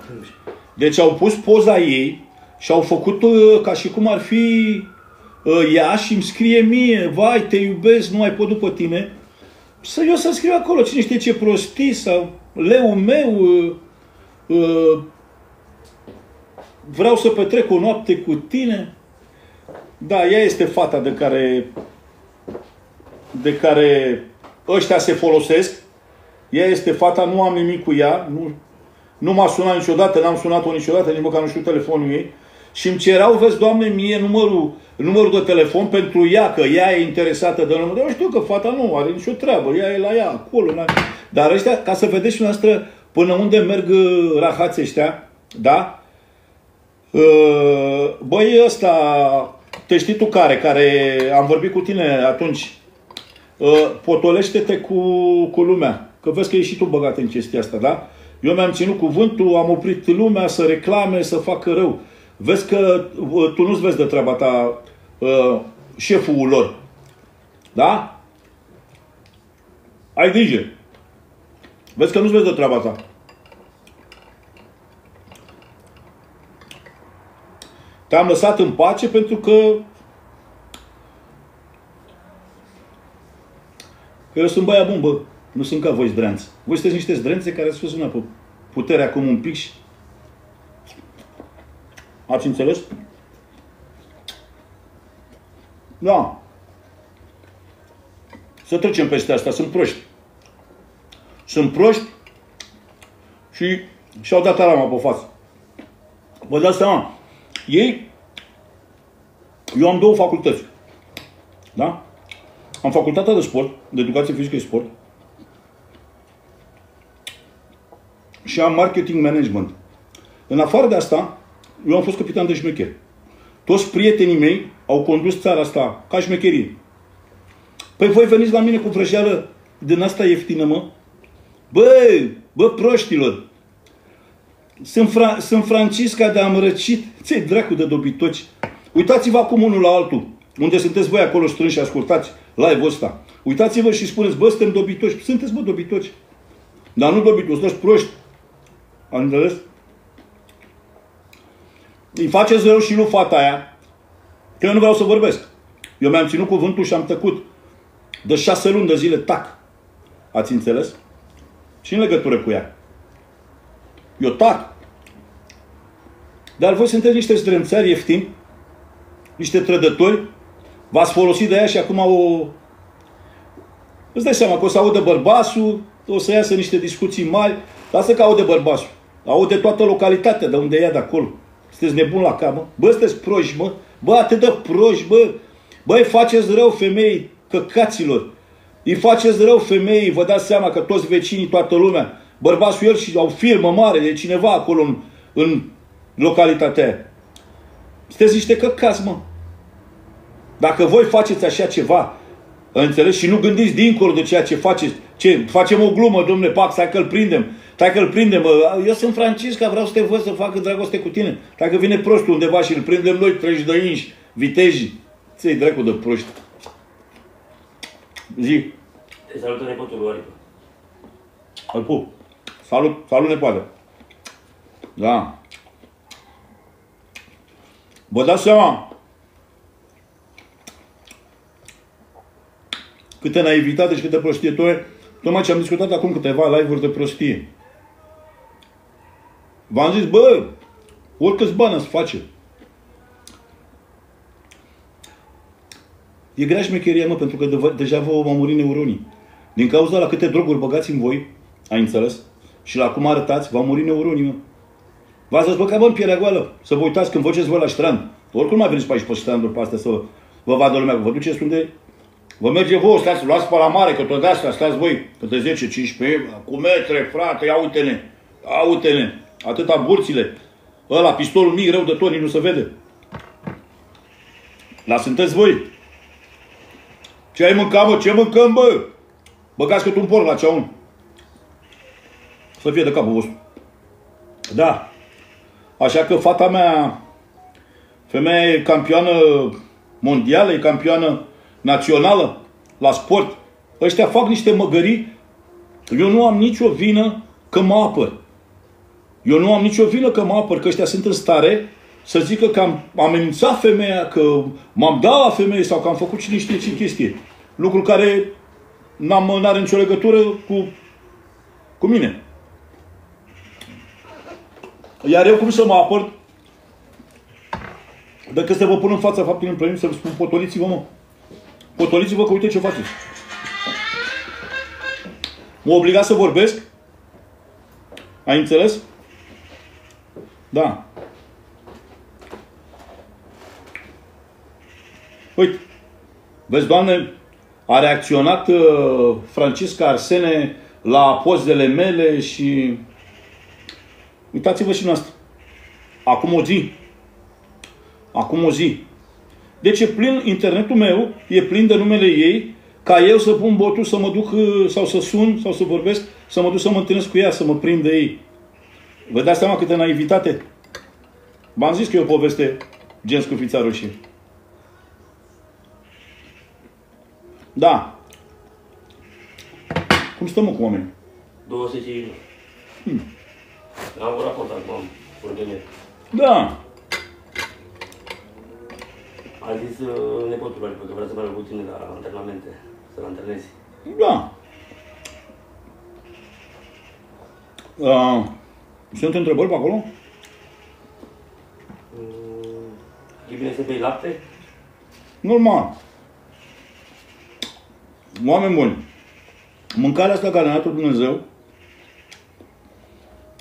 Deci au pus poza ei și au făcut ca și cum ar fi ea și îmi scrie mie, vai, te iubesc, nu mai pot după tine. Eu să scriu acolo, cine știe ce prostii sau leul meu, vreau să petrec o noapte cu tine. Da, ea este fata de care ăștia se folosesc. Ea este fata, nu am nimic cu ea, nu m-a sunat niciodată, n-am sunat-o niciodată, nici măcar nu știu telefonul ei. Și îmi cereau, vezi, Doamne, mie numărul de telefon pentru ea, că ea e interesată de numărul. Eu știu că fata nu are nicio treabă, ea e la ea, acolo. Dar ăștia, ca să vedeți și noastră până unde merg rahații ăștia, da? Băi, ăsta, te știi tu care am vorbit cu tine atunci, potolește-te cu lumea, că vezi că ești și tu băgat în chestia asta, da? Eu mi-am ținut cuvântul, am oprit lumea să reclame, să facă rău. Vezi că tu nu-ți vezi de treaba ta șeful lor. Da? Ai grijă. Vezi că nu-ți vezi de treaba ta. Te-am lăsat în pace pentru că eu sunt băia bun, bă. Nu sunt ca voi zdreanți. Voi sunteți niște zdrențe care ați fost una pe putere acum un pic și... Ați înțeles? Da. Să trecem peste asta. Sunt proști. Sunt proști și și-au dat arama pe față. Vă dați seama. Ei... Eu am două facultăți. Da? Am facultatea de sport, de educație fizică și sport. Și am marketing management. În afară de asta, eu am fost capitan de șmecher. Toți prietenii mei au condus țara asta ca șmecherie. Păi voi veniți la mine cu vrăjeală din asta ieftină, mă? Bă, proștilor! Sunt Francisca de amărăcit. Ți-ai dracu de dobitoci. Uitați-vă acum unul la altul. Unde sunteți voi acolo strânși și ascultați live-ul ăsta. Uitați-vă și spuneți, bă, suntem dobitoci. Sunteți, bă, dobitoci. Dar nu dobitoci, sunteți proști. Am înțeles? Îi faceți rău și lui fata aia. Că eu nu vreau să vorbesc. Eu mi-am ținut cuvântul și am tăcut. De 6 luni de zile, tac. Ați înțeles? Și în legătură cu ea. Eu tac. Dar voi sunteți niște zdrențari ieftini, niște trădători, v-ați folosit de ea și acum o... Îți dai seama că o să audă bărbasul, o să iasă niște discuții mari, lasă că aude bărbasul. Aude toată localitatea de unde e ea de acolo. Sunteți nebuni la cap, mă? Bă, sunteți proști, mă? Bă, atât de proști, bă! Băi, faceți rău femeii, căcaților! Îi faceți rău femeii, vă dați seama că toți vecinii, toată lumea, bărbatul el și au firmă mare de cineva acolo în localitatea aia. Sunteți niște căcați, mă! Dacă voi faceți așa ceva, înțeles? Și nu gândiți dincolo de ceea ce faceți. Ce? Facem o glumă, domnule, pac, stai că-l prindem. Stai că-l prindem. Eu sunt Francisca, vreau să te văd să facă dragoste cu tine. Dacă vine prostul undeva și îl prindem noi, treci de inși, viteji. Ți-ai dracu de proști. Zi. Te salută nepotul lui Arică. Îl pup. Salut nepoate. Da. Vă dați seama câte naivitate și câte prostie. Tocmai ce am discutat acum câteva live-uri de prostie. V-am zis, bă, oricâți bani îți face. E grea șmecheria, mă, pentru că deja vă au murit neuronii. Din cauza la câte droguri băgați în voi, ai înțeles? Și la cum arătați, v-au murit neuronii, mă. V-ați dezbăcat, bă, în pielea goală. Să vă uitați când vă duceți voi la strand. Oricum mai veniți pe aici pe stranduri pe astea să vă vadă lumea. Vă duceți unde... Vă merge voi, stați, luați pe la mare, că tot asta, stați voi, câte 10-15, cu metre, frate, ia uite-ne, ia uite-ne, atâta burțile, ăla, pistolul mic, rău de tot, nici nu se vede. Dar sunteți voi. Ce ai mâncat, bă? Ce mâncăm, bă? Băgați cât un porc la ceaun. Să fie de capul vostru. Da. Așa că fata mea, femeia e campioană mondială, e campioană națională, la sport. Ăștia fac niște măgării. Eu nu am nicio vină că mă apăr. Eu nu am nicio vină că mă apăr, că ăștia sunt în stare să zică că am amenințat femeia, că m-am dat la femeie sau că am făcut cine știe ce chestie. Lucru care n-are nicio legătură cu mine. Iar eu cum să mă apăr decât să vă pun în fața faptului împlinit, să vă spun, potoliți-vă, mă. Potoliți-vă că uite ce faceți. Mă obliga să vorbesc? Ai înțeles? Da. Uite. Vezi, Doamne, a reacționat Francisca Arsene la pozele mele și... Uitați-vă și în asta. Acum o zi. Acum o zi. Deci e plin, internetul meu e plin de numele ei, ca eu să pun botul, să mă duc, sau să sun, sau să vorbesc, să mă duc să mă întâlnesc cu ea, să mă prind de ei. Vă dați seama câtă naivitate? V-am zis că e o poveste gen Scufița Roșie. Da. Cum stăm, mă, cu oamenii? 200 și... Am un raport acum, organizat. Da. A zis nepotul lui, că vrea să meargă cu tine la antrenamente, să-l antrenezi. Da. Sunt întrebări pe acolo? E bine să bei lapte? Normal. Oameni buni. Mâncarea asta care ne-a dat Dumnezeu,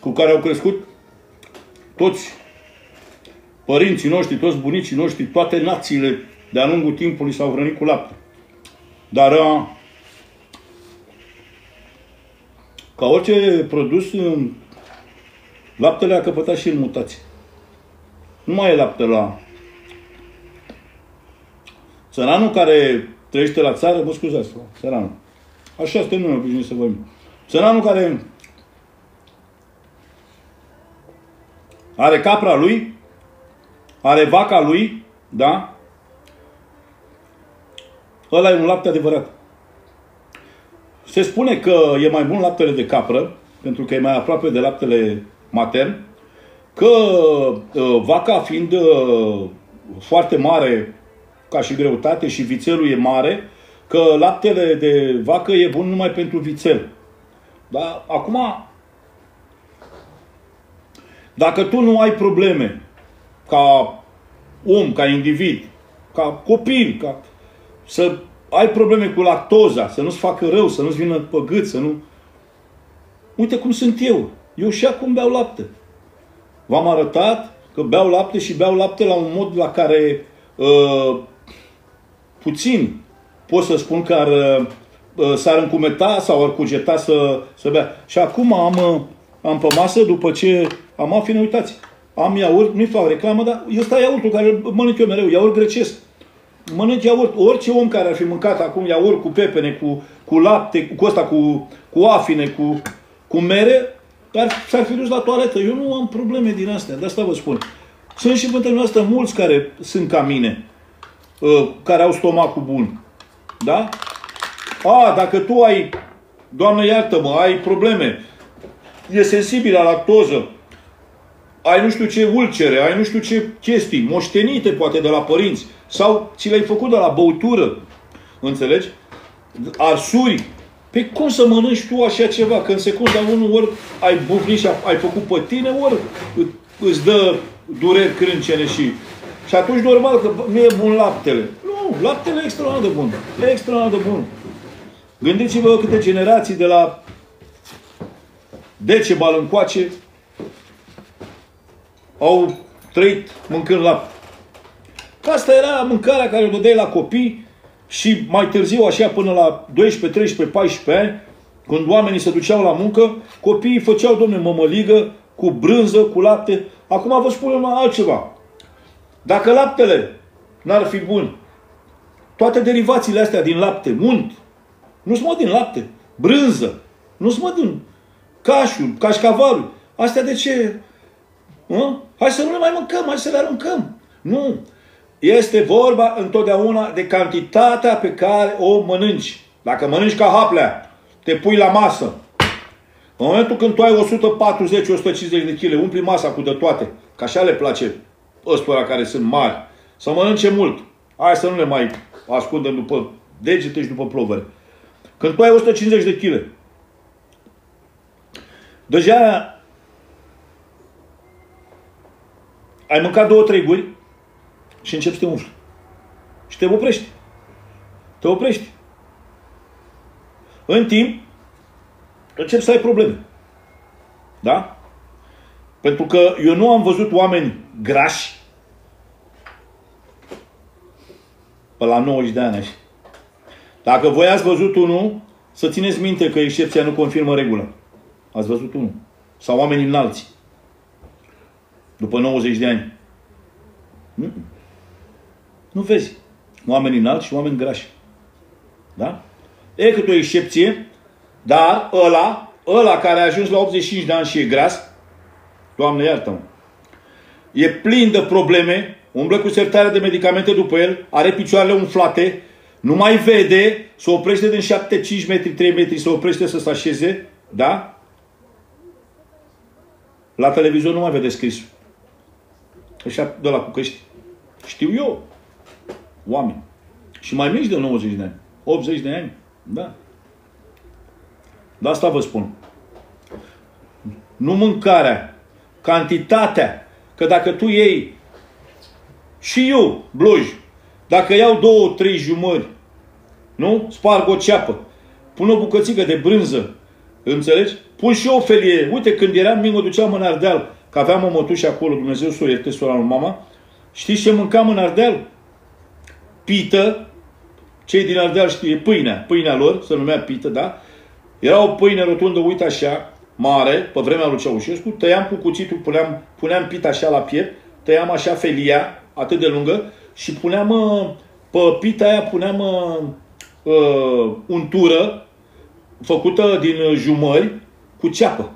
cu care au crescut toți părinții noștri, toți bunicii noștri, toate națiile de-a lungul timpului s-au hrănit cu lapte. Dar ca orice produs Laptele a căpătat și el mutație. Nu mai e lapte la... Țăranul care trăiește la țară, vă scuzați, țăranul. Așa suntem noi obișnuiți să vorbim. Țăranul care are capra lui, are vaca lui, da? Ăla e un lapte adevărat. Se spune că e mai bun laptele de capră, pentru că e mai aproape de laptele matern, că vaca fiind foarte mare ca și greutate și vițelul e mare, că laptele de vacă e bun numai pentru vițel. Da? Acum, dacă tu nu ai probleme ca om, ca individ, ca copil, ca să ai probleme cu lactoza, să nu-ți facă rău, să nu-ți vină pe gât, să nu... Uite cum sunt eu. Eu și acum beau lapte. V-am arătat că beau lapte și beau lapte la un mod la care puțin pot să spun că s-ar încumeta sau ar cugeta să bea. Și acum am pe masă, după ce am afine, uitați, am iaurt, nu-i fac reclamă, dar ăsta e iaurtul care mănânc eu mereu, iaurt grecesc. Mănânc iaurt. Orice om care ar fi mâncat acum iaurt cu pepene, cu lapte, cu afine, cu mere, s-ar fi dus la toaletă. Eu nu am probleme din astea, de asta vă spun. Sunt și pentru noastră mulți care sunt ca mine, care au stomacul bun. Da? Dacă tu ai, Doamne iartă-mă, ai probleme, e sensibil la lactoză, ai nu știu ce ulcere, ai nu știu ce chestii, moștenite poate de la părinți, sau ți le-ai făcut de la băutură, înțelegi? Arsuri. Pe cum să mănânci tu așa ceva? Că în secunda 1 ori ai bufnit și ai făcut pe tine, ori îți dă dureri crâncene și atunci normal că nu e bun laptele. Nu, laptele e extraordinar de bun. E extraordinar de bun. Gândiți-vă câte generații de la Decebal încoace au trăit mâncând lapte. Asta era mâncarea care o dădeai la copii și mai târziu, așa până la 12, 13, 14 ani, când oamenii se duceau la muncă, copiii făceau, domne, mămăligă, cu brânză, cu lapte. Acum vă spun eu altceva. Dacă laptele n-ar fi bun, toate derivațiile astea din lapte, unt, nu sunt din lapte, brânză, nu sunt din cașul, cașcavalul. Astea de ce? Hai să nu le mai mâncăm, hai să le aruncăm. Nu. Este vorba întotdeauna de cantitatea pe care o mănânci. Dacă mănânci ca haplea, te pui la masă. În momentul când tu ai 140-150 de kg, umpli masa cu de toate, că așa le place ăstora care sunt mari, să mănânce mult. Hai să nu le mai ascundem după degete și după plovere. Când tu ai 150 de kg, deja ai mâncat 2-3 guri și începi să te umfli. Și te oprești. Te oprești. În timp, începi să ai probleme. Da? Pentru că eu nu am văzut oameni grași pe la 90 de ani. Dacă voi ați văzut unul, să țineți minte că excepția nu confirmă regula. Ați văzut unul. Sau oameni înalți. După 90 de ani. Nu vezi. Oameni înalți și oameni grași. Da? E cât o excepție, dar ăla care a ajuns la 85 de ani și e gras, Doamne iartă-mă, e plin de probleme, umblă cu sertare de medicamente după el, are picioarele umflate, nu mai vede, se oprește din 7-5 metri, 3 metri, se oprește să se așeze, da? La televizor nu mai vede scrisul. Așa de la cu căști. Știu eu. Oameni. Și mai mici de 90 de ani. 80 de ani. Da. De asta vă spun. Nu mâncarea. Cantitatea. Că dacă tu iei și eu, bloj, dacă iau 2-3 jumări, nu? Sparg o ceapă. Pun o bucățică de brânză. Înțelegi? Pun și o felie. Uite, când eram mic, mă duceam în Ardeal. Că aveam o mătușă acolo, Dumnezeu să o ierte, sora lui mama. Știți ce mâncam în Ardeal? Pită. Cei din Ardeal știu, e pâinea. Pâinea lor, se numea pită, da? Era o pâine rotundă, uite așa, mare, pe vremea lui Ceaușescu, tăiam cu cuțitul, puneam pita așa la piept, tăiam așa felia, atât de lungă, și puneam pe pita aia, puneam untură făcută din jumări cu ceapă.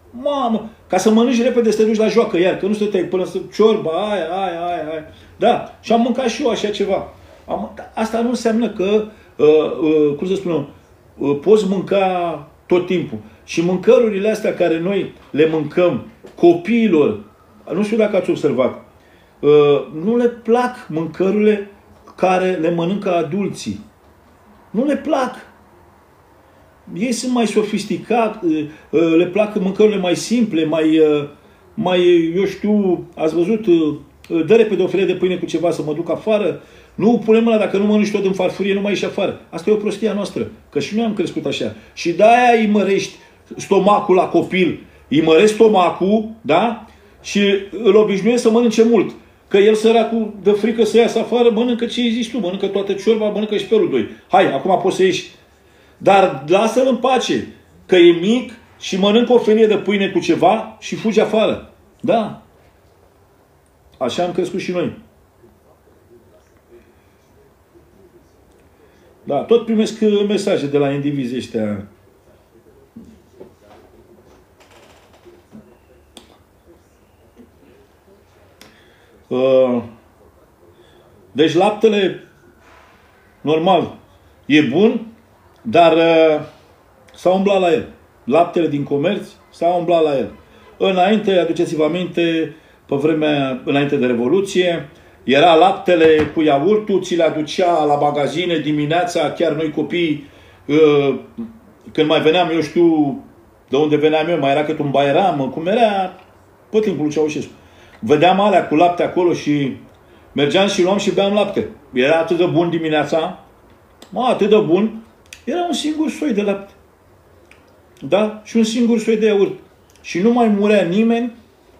Mamă! Ca să mănânci repede să te duci la joacă iar, că nu stăteai până să ciorba, aia. Da, și am mâncat și eu așa ceva. Asta nu înseamnă că, cum să spun eu, poți mânca tot timpul. Și mâncărurile astea care noi le mâncăm copiilor, nu știu dacă ați observat, nu le plac mâncărurile care le mănâncă adulții. Nu le plac. Ei sunt mai sofisticați, le plac mâncărurile mai simple, mai, eu știu, ați văzut, dă repede o felie de pâine cu ceva să mă duc afară. Nu punem ăla, dacă nu mănânci tot în farfurie, nu mai ieși afară. Asta e o prostie a noastră, că și noi am crescut așa. Și de-aia îi mărești stomacul la copil. Îi mărești stomacul, da? Și îl obișnuiești să mănânce mult. Că el, săracul, de frică să iasă afară, mănâncă ce îi zici tu, mănâncă toată ciorba, mănâncă și felul 2. Hai, acum poți să ieși. Dar lasă-l în pace, că e mic și mănâncă o felie de pâine cu ceva și fugi afară. Da. Așa am crescut și noi. Da, tot primesc mesaje de la indivizii ăștia. Deci laptele, normal, e bun, dar s-a umblat la el. Laptele din comerț s-a umblat la el. Înainte, aduceți-vă aminte, pe vremea, înainte de Revoluție, era laptele cu iaurtul, ți le aducea la magazine dimineața, chiar noi copii, când mai veneam, eu știu de unde veneam eu, mai era cât un Bairam, cum era pe timpul lui Ceaușescu. Vedeam alea cu lapte acolo și mergeam și luam și beam lapte. Era atât de bun dimineața, atât de bun, era un singur soi de lapte. Da? Și un singur soi de iaurt. Și nu mai murea nimeni,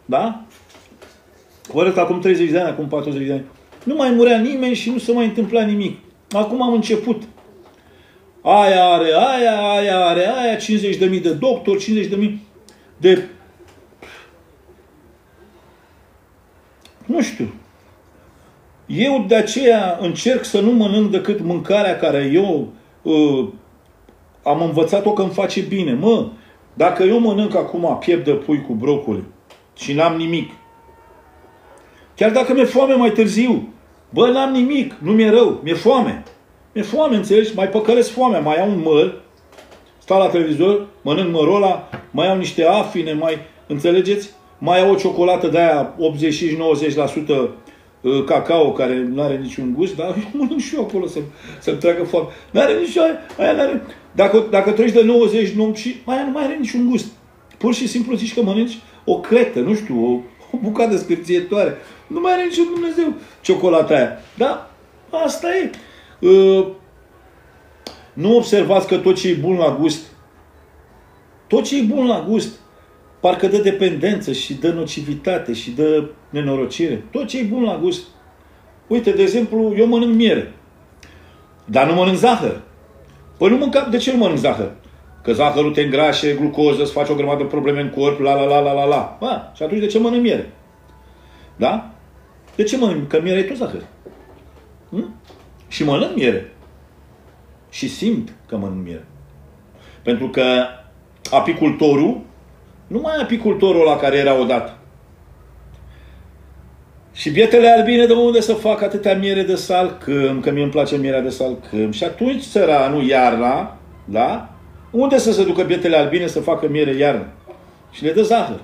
da? Vă acum 30 de ani, acum 40 de ani. Nu mai murea nimeni și nu se mai întâmpla nimic. Acum am început. Aia are, 50.000 de doctori, 50.000 de... Nu știu. Eu de aceea încerc să nu mănânc decât mâncarea care eu am învățat-o că îmi face bine. Dacă eu mănânc acum piept de pui cu brocoli și n-am nimic, chiar dacă mi-e foame mai târziu, n-am nimic, nu mi-e rău, mi-e foame. Mi-e foame, înțelegi? Mai păcălesc foamea, mai iau un măr, stau la televizor, mănânc mărul ăla, mai iau niște afine, înțelegeți? Mai iau o ciocolată de aia 85-90% cacao, care nu are niciun gust, dar eu mănânc și eu acolo să-mi treacă foame. N-are nici aia, n-are... Dacă treci de 90, și aia nu mai are niciun gust. Pur și simplu zici că mănânci o cretă, nu știu, o bucată scârțietoare. Nu mai are niciun Dumnezeu ciocolata aia. Da? Asta e. Nu observați că tot ce e bun la gust, tot ce e bun la gust, parcă dă dependență și dă nocivitate și dă nenorocire. Tot ce e bun la gust. Uite, de exemplu, eu mănânc miere. Dar nu mănânc zahăr. Păi nu mânca... De ce nu mănânc zahăr? Că zahărul te îngrașe, glucoză, îți face o grămadă de probleme în corp, la. Și atunci de ce mănânc miere? Da? De ce mănânc? Că mierea e tot zahăr. Și mănânc miere. Și simt că mănânc miere. Pentru că apicultorul, nu mai e apicultorul ăla care era odată. Și bietele albine de unde să fac atâtea miere de salcâm, că mie îmi place mierea de salcâm. Și atunci țăranul, iarna, da? Unde să se ducă bietele albine să facă miere iarna? Și le dă zahăr.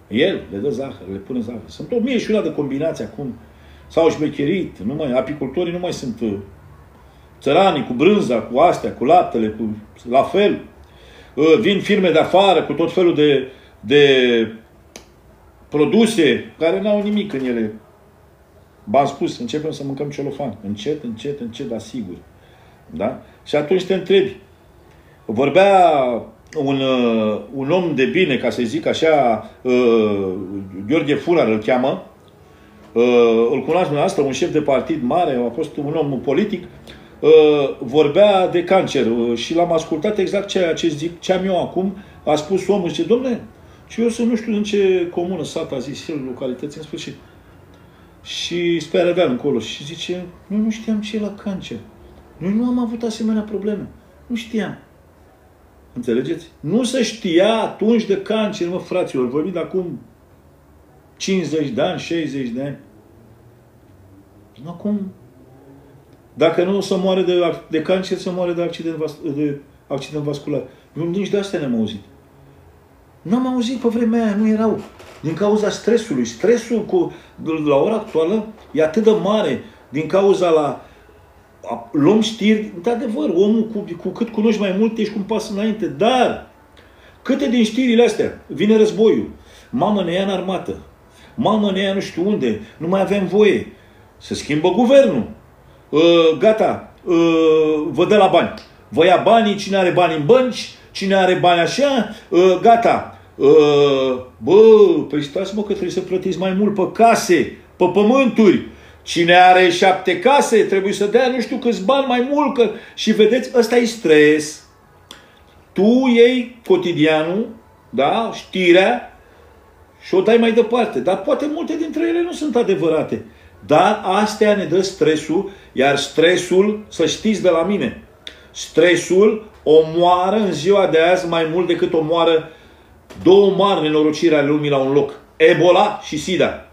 El le dă zahăr, le pune zahăr. Sunt 1000 și una de combinații acum. S-au șmecherit, apicultorii nu mai sunt țăranii cu brânza, cu astea, cu laptele, la fel. Vin firme de afară cu tot felul de produse care n-au nimic în ele. V-am spus, începem să mâncăm celofan. Încet, dar sigur. Da? Și atunci te întrebi. Vorbea un om de bine, ca să zic așa, Gheorghe Furar îl cheamă, îl cunoaște dumneavoastră, un șef de partid mare, a fost un om politic, vorbea de cancer și l-am ascultat exact ceea ce zic, ce am eu acum, A spus omul, zice, dom'le, și eu să nu știu în ce comună, sat, a zis el, localități, în sfârșit. Și spre Arădeal încolo. Și zice, noi nu știam ce e la cancer. Noi nu am avut asemenea probleme. Nu știam. Înțelegeți? Nu se știa atunci de cancer, mă, fraților. Vorbim de acum 50 de ani, 60 de ani. Acum, dacă nu se moare de cancer, se moare de accident vascular. Eu nici de astea n-am auzit. N-am auzit pe vremea aia, nu erau. Din cauza stresului. Stresul la ora actuală e atât de mare din cauza luăm știri, într-adevăr, omul cu cât cunoști mai mult, ești cu un pas înainte. Dar, câte din știrile astea, vine războiul, mamă ne ia în armată, mamă ne ia nu știu unde, nu mai avem voie, se schimbă guvernul, gata, vă dă la bani. Vă ia banii, cine are bani în bănci, cine are bani așa, gata. Păi stați mă că trebuie să plătiți mai mult pe case, pe pământuri. Cine are 7 case trebuie să dea nu știu câți bani mai mult. Și vedeți, ăsta e stres. Tu iei cotidianul, da, știrea și o dai mai departe. Dar poate multe dintre ele nu sunt adevărate. Dar astea ne dă stresul, iar stresul, să știți de la mine, stresul omoară în ziua de azi mai mult decât omoară 2 mari nenorociri ale lumii la un loc. Ebola și SIDA.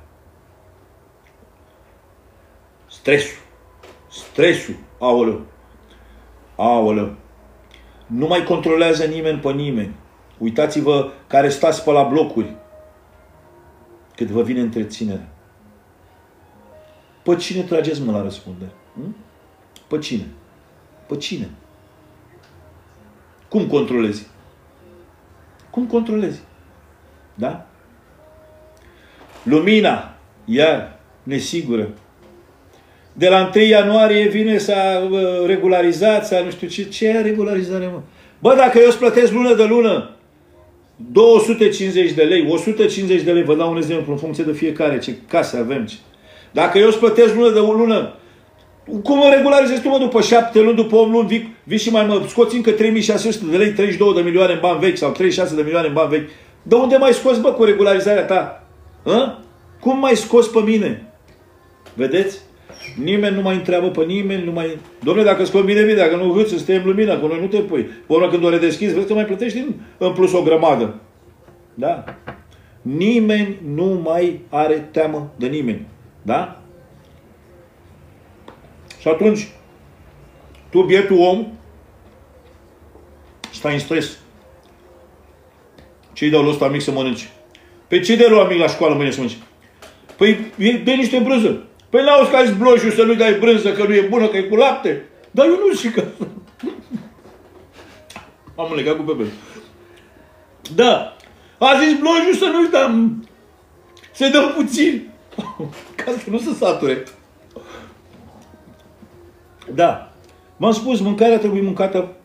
Stresul. Aoleu. Aoleu. Nu mai controlează nimeni pe nimeni. Uitați-vă care stați pe la blocuri. Cât vă vine întreținerea. Pe cine trageți mă la răspundere? Pe cine? Pe cine? Cum controlezi? Cum controlezi? Da? Lumina, iar, nesigură. De la 1 ianuarie vine s-a regularizat, s-a nu știu ce. Ce e regularizare, mă? Bă, dacă eu îți plătesc lună de lună 250 de lei, 150 de lei, vă dau un exemplu în funcție de fiecare, ce case avem. Dacă eu îți plătesc lună de lună, cum mă regularizezi tu, mă, după 7 luni, după 8 luni, vii și mai mă scoți încă 3600 de lei, 32 de milioane în bani vechi sau 36 de milioane în bani vechi. De unde mai scoți, bă, cu regularizarea ta? Hă? Cum mai scoți pe mine? Vedeți? Nimeni nu mai întreabă pe nimeni, nu mai... Dom'le, dacă scot bine, dacă nu vâți să stai în lumină, că noi nu te pui. Pe urmă, când o redeschizi, vezi că mai plătești în plus o grămadă. Da? Nimeni nu mai are teamă de nimeni. Da? Și atunci, tu, bietul om, stai în stres. Ce-i dau lui ăsta mic să mănânci? Păi ce-i dai lui mic la școală mâine să mănânci? Păi dă niște brânză. Păi n-auzi că ai blojul să nu-i dai brânză, că nu e bună, că e cu lapte? Dar eu nu zic că... Am legat cu Pepe. Da. A zis blojul să nu-i dăm. Să-i dăm puțin. Ca să nu se sature. Da. V-am spus, mâncarea trebuie mâncată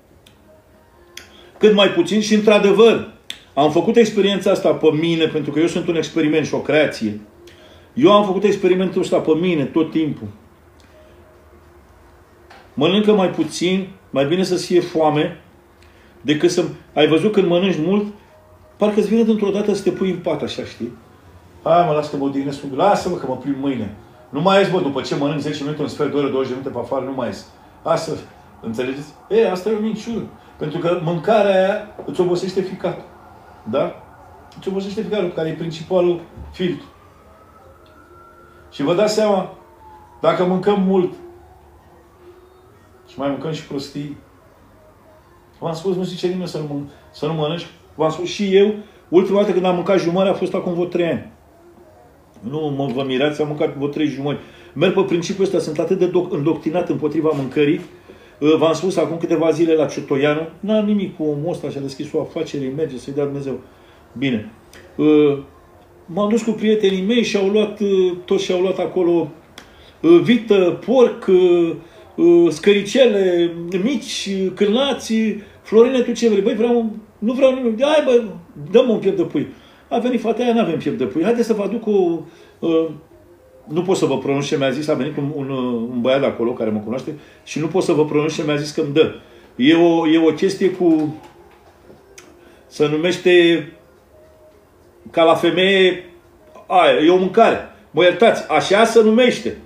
cât mai puțin și, într-adevăr, am făcut experiența asta pe mine, pentru că eu sunt un experiment și o creație. Eu am făcut experimentul ăsta pe mine tot timpul. Mănâncă mai puțin, mai bine să-ți fie foame, decât să... Ai văzut când mănânci mult, parcă îți vine dintr-o dată să te pui în pat, așa, știi? Hai, mă, lasă că mă odihnesc. Lasă-mă că mă plimb mâine. Nu mai ies, bă, după ce mănânc 10 minute, un sfert de oră, 20 de minute pe afară, nu mai ies. Asta, înțelegeți? Asta e o minciună. Pentru că mâncarea aia îți obosește ficatul. Da? Îți obosește ficatul, care e principalul filtru. Și vă dați seama, dacă mâncăm mult și mai mâncăm și prostii, v-am spus, nu zice nimeni să nu mănânci. V-am spus și eu, ultima dată când am mâncat jumări a fost acum vreo 3 ani. Nu vă mirați, am mâncat vreo 3 jumări. Merg pe principiul ăsta, sunt atât de îndoctrinat împotriva mâncării. V-am spus acum câteva zile la Ciutoianu, n-am nimic cu omul ăsta și-a deschis o afacere, îi merge să-i dea Dumnezeu. Bine. M-am dus cu prietenii mei și au luat, toți și-au luat acolo vită, porc, scăricele mici, cârnați, Florine, tu ce vrei? Băi, nu vreau nimic. Hai, bă, dă-mă un piept de pui. A venit fata aia, n-avem piept de pui. Haideți să vă aduc o... nu pot să vă pronunț ce mi-a zis. A venit un băiat de acolo care mă cunoaște și nu pot să vă pronunț ce mi-a zis că îmi dă. E o chestie cu... Se numește ca la femeie, aia, e o mâncare. Mă iertați, așa se numește.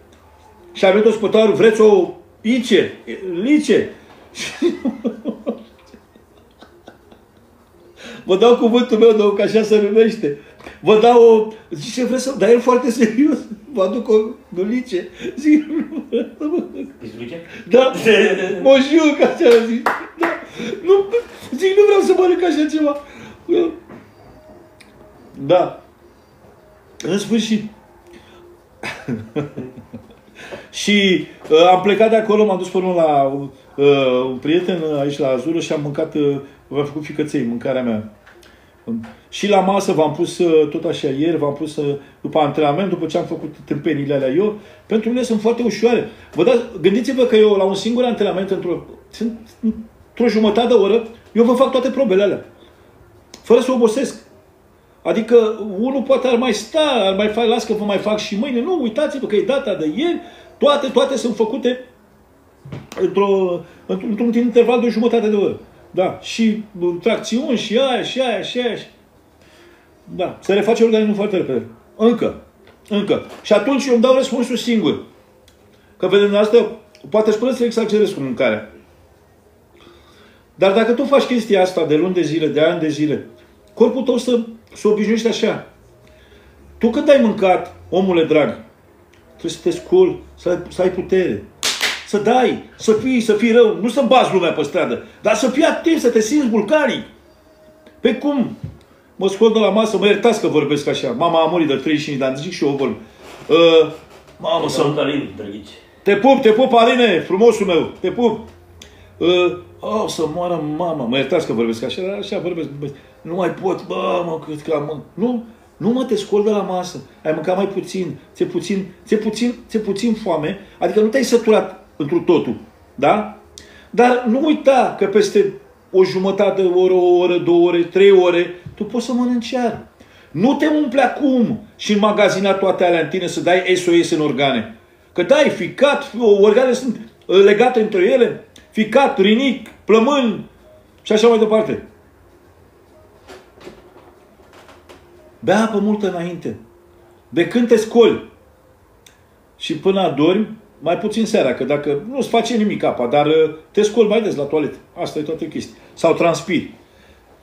Și a venit ospătarul, vreți o ice? Lice? Vă dau cuvântul meu, domnul, că așa se numește. Vă dau o... Zice, vreți să... Dar el foarte serios. Vă aduc o nulice. Zic, Pizdulice? da, mă jur că așa zic. Da. Nu, zic, nu vreau să mănânc așa ceva. Da. În sfârșit. Și am plecat de acolo, m-am dus până la un prieten aici la Azură și am mâncat, v-am făcut ficăței, mâncarea mea. Și la masă v-am pus, tot așa ieri, v-am pus după antrenament, după ce am făcut tâmpenile alea eu, pentru mine sunt foarte ușoare. Vă dați, gândiți-vă că eu la un singur antrenament, într-o jumătate de oră, eu vă fac toate probele alea. Fără să obosesc. Adică unul poate ar mai sta, ar mai fac, las că vă mai fac și mâine. Nu, uitați-vă că e data de ieri, toate sunt făcute într-un interval de o jumătate de oră. Da, și tracțiuni, și aia. Da, se reface organismul foarte repede. Încă. Și atunci eu îmi dau răspunsul singur. Că vedem asta, poate își până să exagerez cu mâncarea. Dar dacă tu faci chestia asta de luni de zile, de ani de zile, corpul tău să obișnuiești așa. Tu când ai mâncat, omule drag, trebuie să te scoli, să ai putere. Să dai, să fii rău, nu să bați lumea pe stradă, dar să fii activ, să te simți vulcanic. Pe cum? Mă scol de la masă, mă iertați că vorbesc așa. Mama a murit de 35 de ani, zic și eu vorb. Mamă, să... Alin, drăghici. Te pup, Aline, frumosul meu, te pup. Să moară mama. Mă iertați că vorbesc așa vorbesc. Nu mai pot, mă, cât că am... Nu mă, te scol de la masă. Ai mâncat mai puțin, ți-e puțin foame, adică nu te-ai săturat întru totul, da? Dar nu uita că peste o jumătate de oră, o oră, 2 ore, 3 ore, tu poți să mănânci iar. Nu te umple acum și înmagazina toate alea în tine să dai SOS în organe. Că dai ficat, organe sunt legate între ele, ficat, rinic, plămân și așa mai departe. Bea apă multă înainte. De când te scoli și până adormi, mai puțin seara, că dacă nu-ți face nimic apa, dar te scoli mai des la toaletă. Asta e toată chestia. Sau transpiri.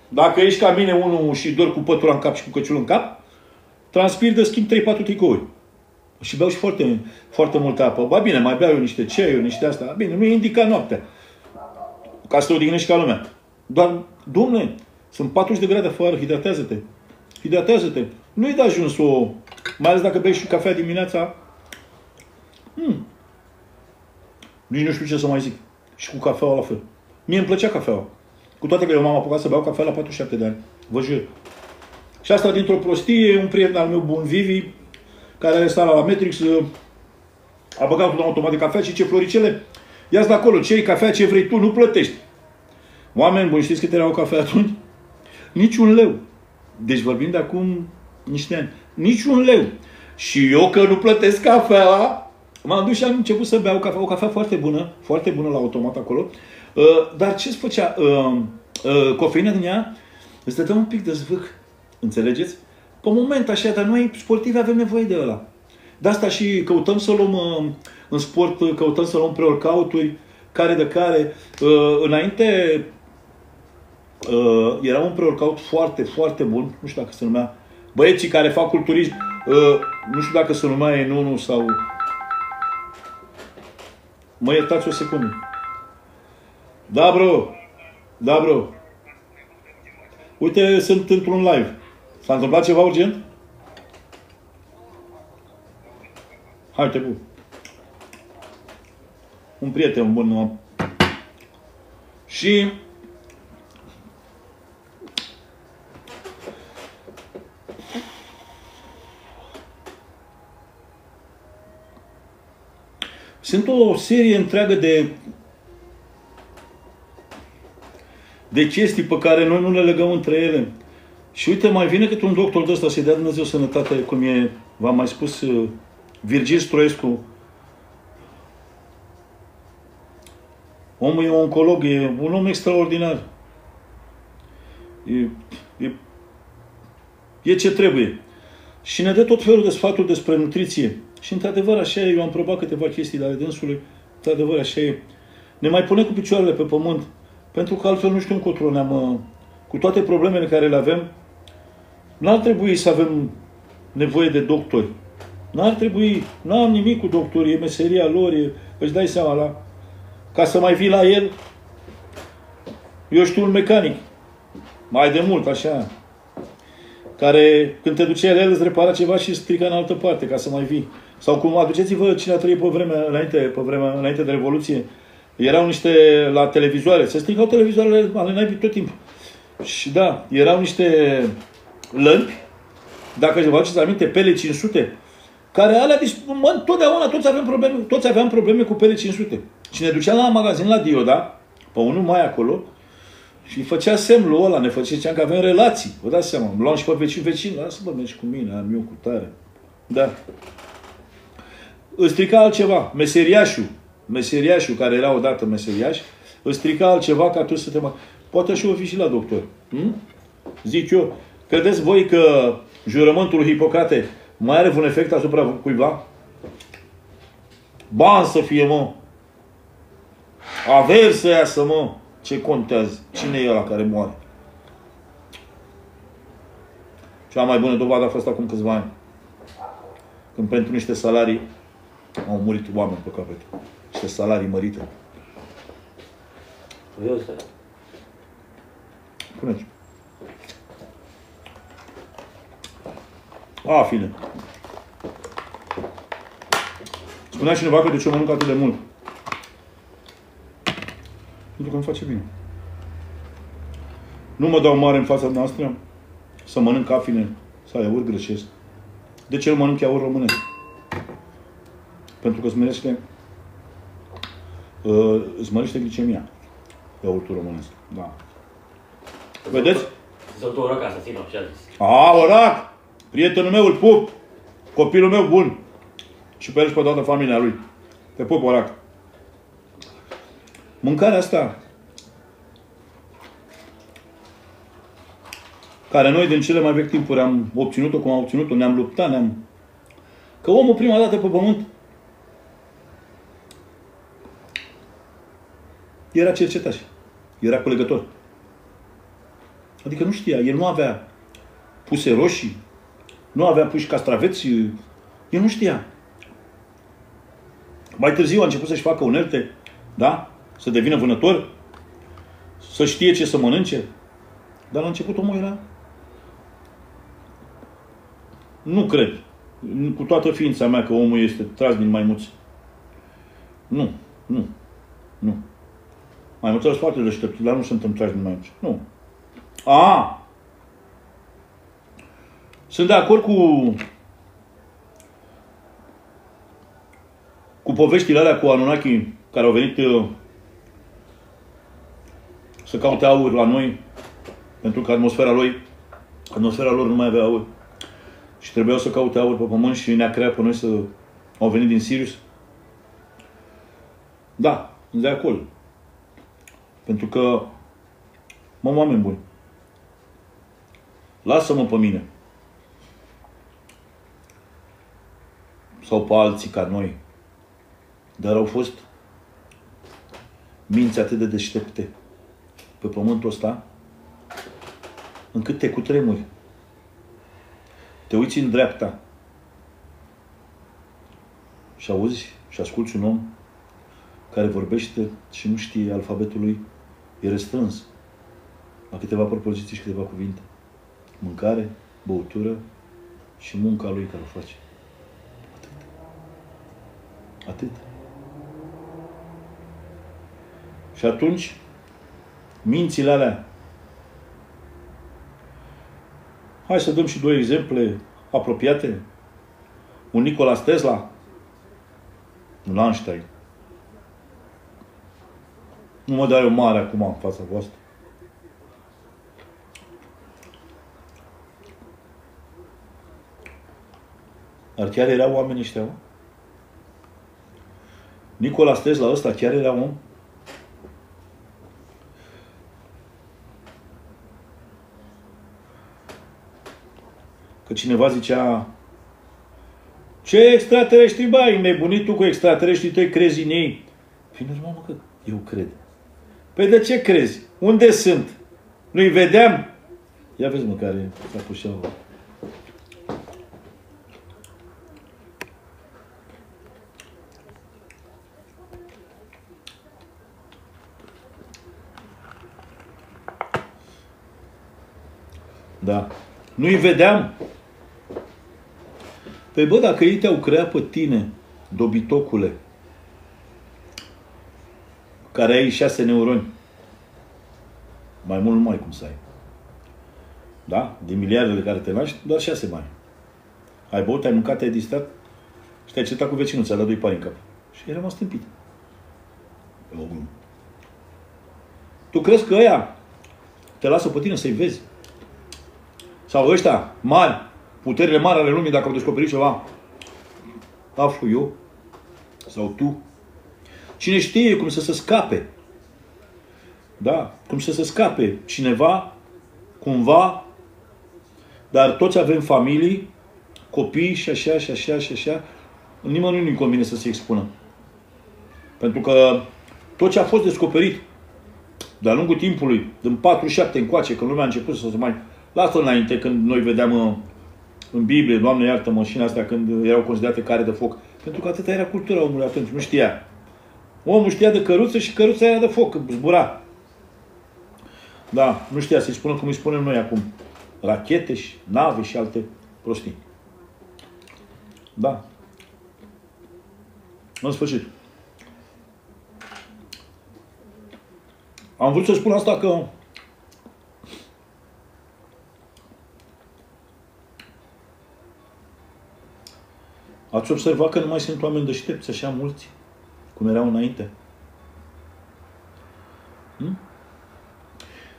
Dacă ești ca mine unul și dormi cu pătura în cap și cu căciulul în cap, transpiri de schimb 3-4 tricouri. Și beau și foarte, foarte multă apă. Ba bine, mai beau eu niște ceaiuri, niște astea. Bine, nu e indicat noaptea. Ca să te odihnești ca lumea. Doar, dom'le, sunt 40 de grade afară, hidratează-te. Hidratează-te. Nu-i de ajuns o... Mai ales dacă bei și cafea dimineața. Nici nu știu ce să mai zic. Și cu cafeaua la fel. Mie îmi plăcea cafeaua. Cu toate că eu m-am apucat să beau cafea la 47 de ani. Vă jur. Și asta dintr-o prostie, un prieten al meu bun, Vivi, care are sala la Matrix, a băgat un automat de cafea și ce floricele, ia-ți de acolo, ce cafea, ce vrei tu, nu plătești. Oameni buni, știți cât era o cafea atunci? Nici un leu. Deci vorbim de acum niște ani. Nici un leu. Și eu că nu plătesc cafea, m-am dus și am început să beau cafea. O cafea foarte bună la automat acolo. Dar ce-ți făcea? Cofeina din ea îți dădea un pic de zvâc. Înțelegeți? Pe moment așa, dar noi sportivi avem nevoie de ăla. De asta și căutăm să luăm în sport, căutăm să luăm pre-workout-uri, care de care. Înainte era un pre-workout foarte, foarte bun. Nu știu dacă se numea. Băieții care fac culturism, nu știu dacă se numea N1 sau... Mă iertați o secundă. Da, bro. Da, bro. Uite, sunt într-un live. S-a întâmplat ceva urgent? Hai, te pup. Un prieten bun. Și... Sunt o serie întreagă de chestii pe care noi nu le legăm între ele. Și uite, mai vine cât un doctor de ăsta să-i dea Dumnezeu sănătate, cum e, v-am mai spus, Virgil Stroescu. Omul e oncolog, e un om extraordinar. E ce trebuie. Și ne dă tot felul de sfaturi despre nutriție. Și într-adevăr așa e, eu am probat câteva chestii de ale dânsului, într-adevăr așa e. Ne mai pune cu picioarele pe pământ, pentru că altfel nu știu încotro ne-am... Cu toate problemele care le avem, n-ar trebui să avem nevoie de doctori. N-ar trebui, n-am nimic cu doctorii, e meseria lor, îți dai seama, ca să mai vii la el, eu știu un mecanic, mai de mult, așa, care când te duceai la el îți repara ceva și strica în altă parte, ca să mai vii. Sau cum aduceți-vă cine a trăit pe vremea înainte de Revoluție, erau niște la televizoare, se stricau televizoarele ale naibii tot timpul. Și da, erau niște lămpi, dacă vă aduceți aminte, Pele 500, care alea, întotdeauna toți aveam probleme cu Pele 500. Și ne duceam la magazin la Dioda, pe unul mai acolo, și făcea semnul ăla, ne făceam că avem relații. Vă dați seama, îmi luam și pe vecin, lasă-mă, mergi cu mine, am eu cu tare. Da. Îți strica altceva, meseriașul, care era odată meseriaș, îți strica altceva ca tu să te... Poate și o fi și la doctor. Zic eu, credeți voi că jurământul lui Hipocrate mai are un efect asupra cuiva? Bani să fie, mă! Averi să iasă, mă! Ce contează? Cine e ăla care moare? Cea mai bună dovadă a fost acum câțiva ani. Când pentru niște salarii au murit oameni pe capete. Niște salarii mărite. Puneți. Fine. Spunea cineva că de ce mănânc atât de mult. Pentru că îmi face bine. Nu mă dau mare în fața noastră să mănânc afine sau iaurt grășesc. De ce nu mănânc iaurt românesc? Pentru că îți mărește glicemia. Iaurtul românesc. Da. Vedeți? Să tu orac asta, țin-o, și-a zis. Orac! Prietenul meu, îl pup! Copilul meu bun! Și pe el și pe toată familia lui. Te pup, Orac! Mâncarea asta, care noi din cele mai vechi timpuri am obținut-o cum am obținut-o, ne-am luptat, Că omul prima dată pe pământ era cercetaș, era culegător. Adică nu știa, el nu avea puse roșii, nu avea puși castraveți, el nu știa. Mai târziu a început să-și facă unelte, da? Să devină vânător, să știe ce să mănânce. Dar la început omul era... Nu cred, cu toată ființa mea, că omul este tras din maimuțe. Nu. Maimuțele sunt foarte deștepți, dar nu suntem trași din maimuțe. Nu. Sunt de acord cu poveștile alea cu Anunnaki care au venit să caute aur la noi, pentru că atmosfera lor nu mai avea aur. Și trebuiau să caute aur pe pământ și ne-a creat pe noi să au venit din Sirius. Da, sunt de acord. Pentru că, oameni buni, lasă-mă pe mine. Sau pe alții ca noi. Dar au fost minți atât de deștepte pe pământul ăsta, încât te cutremuri. Te uiți în dreapta și auzi și asculți un om care vorbește și nu știe alfabetul lui, e restrâns la câteva propoziții și câteva cuvinte. Mâncare, băutură și munca lui care o face. Atât. Și atunci, mințile alea. Hai să dăm și două exemple apropiate. Un Nikola Tesla, un Einstein. Nu mă dau eu mare acum în fața voastră. Dar chiar erau oameni ăștia, mă? Nikola Tesla ăsta chiar era om? cineva zicea: ce extraterestri, bă, ai nebunit tu cu extraterestrii tăi, crezi în ei? Păi normal, mă, că eu cred. Păi de ce crezi? Unde sunt? Nu-i vedeam? Ia vezi, mă, care s-a pus și -au. Da. Nu-i vedeam? Păi bă, dacă ei te-au creat pe tine, dobitocule, care ai 6 neuroni, mai mult nu mai cum să ai. Da? Din miliardele care te naști, doar 6 mai. Ai băut, ai mâncat, te-ai distrat și te-ai certat cu vecinul, ți-a dat 2 pari în cap. Și ai rămas tâmpit. Tu crezi că ăia te lasă pe tine să-i vezi? Sau ăștia mari, puterile mari ale lumii, dacă au descoperit ceva, aflu eu sau tu. Cine știe cum să se scape? Da? Cum să se scape cineva, cumva, dar toți avem familii, copii și așa, și așa, și așa. Nimănui nu-i convine să se expună. Pentru că tot ce a fost descoperit de-a lungul timpului, din 47 încoace, când lumea a început să se mai... Lasă înainte, când noi vedeam în Biblie, Doamne iartă, mașina astea, când erau considerate care de foc. Pentru că atâta era cultura omului atunci, nu știa. Omul știa de căruță și căruța era de foc, zbura. Da, nu știa să-i spună cum îi spunem noi acum. Rachete și nave și alte prostii. Da. În sfârșit. Am vrut să spun asta că ați observat că nu mai sunt oameni deștepți așa mulți, cum erau înainte?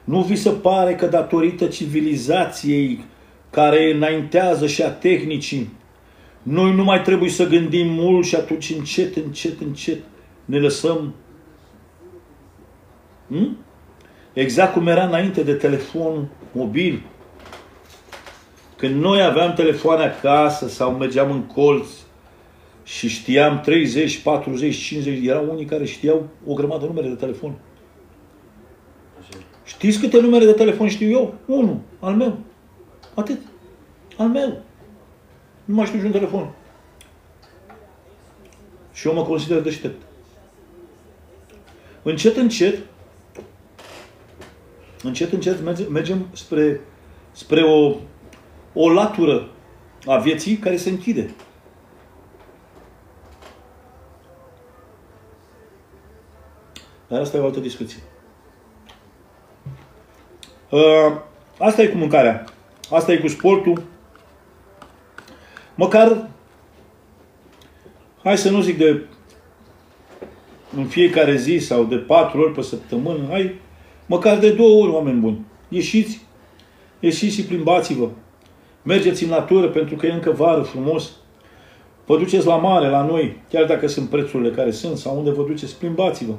Nu vi se pare că datorită civilizației care înaintează și a tehnicii, noi nu mai trebuie să gândim mult și atunci încet, încet, încet ne lăsăm? Exact cum era înainte de telefon mobil. Când noi aveam telefoane acasă sau mergeam în colț și știam 30, 40, 50, erau unii care știau o grămadă de numere de telefon. Știți câte numere de telefon știu eu? 1, al meu. Atât. Al meu. Nu mai știu niciun telefon. Și eu mă consider deștept. Încet, încet, mergem spre o latură a vieții care se închide. Dar asta e o altă discuție. Asta e cu mâncarea. Asta e cu sportul. Măcar, hai să nu zic de în fiecare zi sau de 4 ori pe săptămână, hai măcar de 2 ori, oameni buni. Ieșiți și plimbați-vă. Mergeți în natură, pentru că e încă vară frumos. Vă duceți la mare, la noi, chiar dacă sunt prețurile care sunt, sau unde vă duceți, plimbați-vă.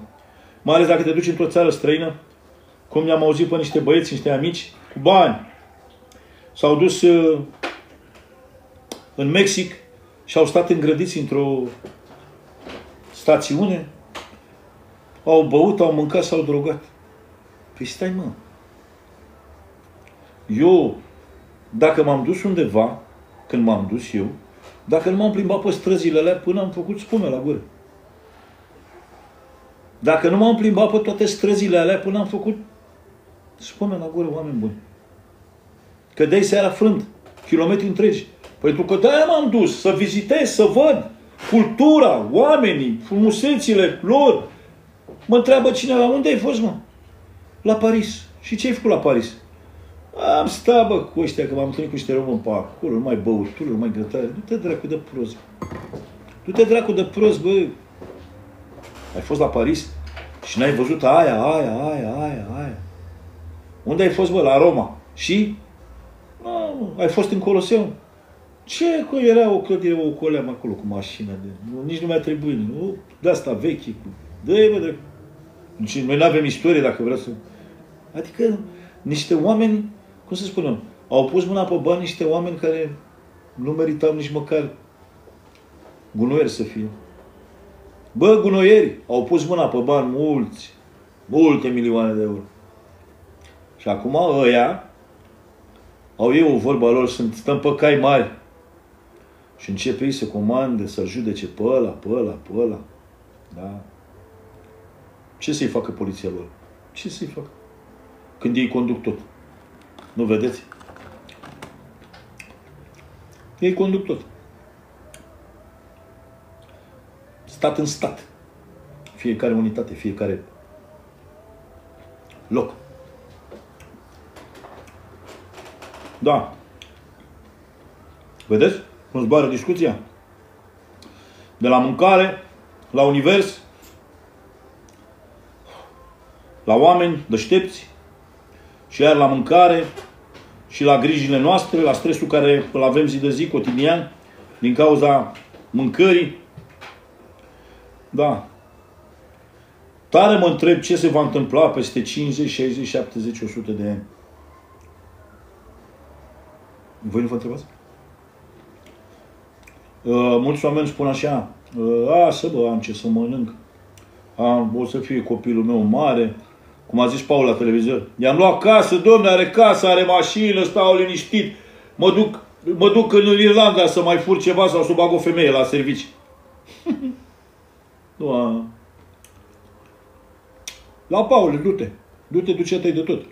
Mai ales dacă te duci într-o țară străină, cum ne-am auzit pe niște băieți, niște amici, cu bani. S-au dus în Mexic și au stat îngrădiți într-o stațiune, au băut, au mâncat, s-au drogat. Păi stai, mă. Eu, dacă m-am dus undeva, când m-am dus eu, dacă nu m-am plimbat pe străzile alea până am făcut spume la gură. Dacă nu m-am plimbat pe toate străzile alea până am făcut spume la gură, oameni buni. Că de-ai seara frânt, kilometri întregi. Pentru că de-aia m-am dus să vizitez, să văd cultura, oamenii, frumusețile lor. Mă întreabă cineva, unde ai fost, mă? La Paris. Și ce ai făcut la Paris? Am stat, bă, cu ăștia, că m-am întâlnit cu niște români pe acolo, numai băuturi, numai grătare. Du-te dracu de prost. Du-te dracu de prost, bă. Ai fost la Paris și n-ai văzut aia. Unde ai fost, bă? La Roma. Și? Ai fost în Coloseum. Ce? Că era o clădire, o coleam acolo cu mașina. Nici nu mi-a trebuit. De asta veche. Dă-i, bă, dracu. Deci noi n-avem istorie, dacă vreau să... Adică niște oameni, cum să spunem, au pus mâna pe bani niște oameni care nu meritau nici măcar gunoieri să fie. Bă, gunoieri au pus mâna pe bani mulți, multe milioane de euro. Și acum ăia au ei o vorba lor, stăm pe cai mari. Și începe ei să comande, să-l judece pe ăla, pe ăla, pe ăla. Da? Ce să-i facă poliția lor? Ce să-i facă? Când ei conduc tot. Nu vedeți? Ei conduc tot. Stat în stat. Fiecare unitate, fiecare loc. Da. Vedeți cum zboară discuția? De la mâncare, la univers, la oameni deștepți, și iar la mâncare, și la grijile noastre, la stresul care îl avem zi de zi, cotidian, din cauza mâncării. Da. Tare mă întreb ce se va întâmpla peste 50, 60, 70, 100 de ani. Voi nu vă întrebați? Mulți oameni spun așa, am ce să mănânc, o să fie copilul meu mare, cum a zis Paul la televizor. I-am luat casă, domne, are casă, are mașină, stau liniștit, mă duc în Irlanda să mai fur ceva sau să bag o femeie la servici. La Paul, du-te, duce-te de tot.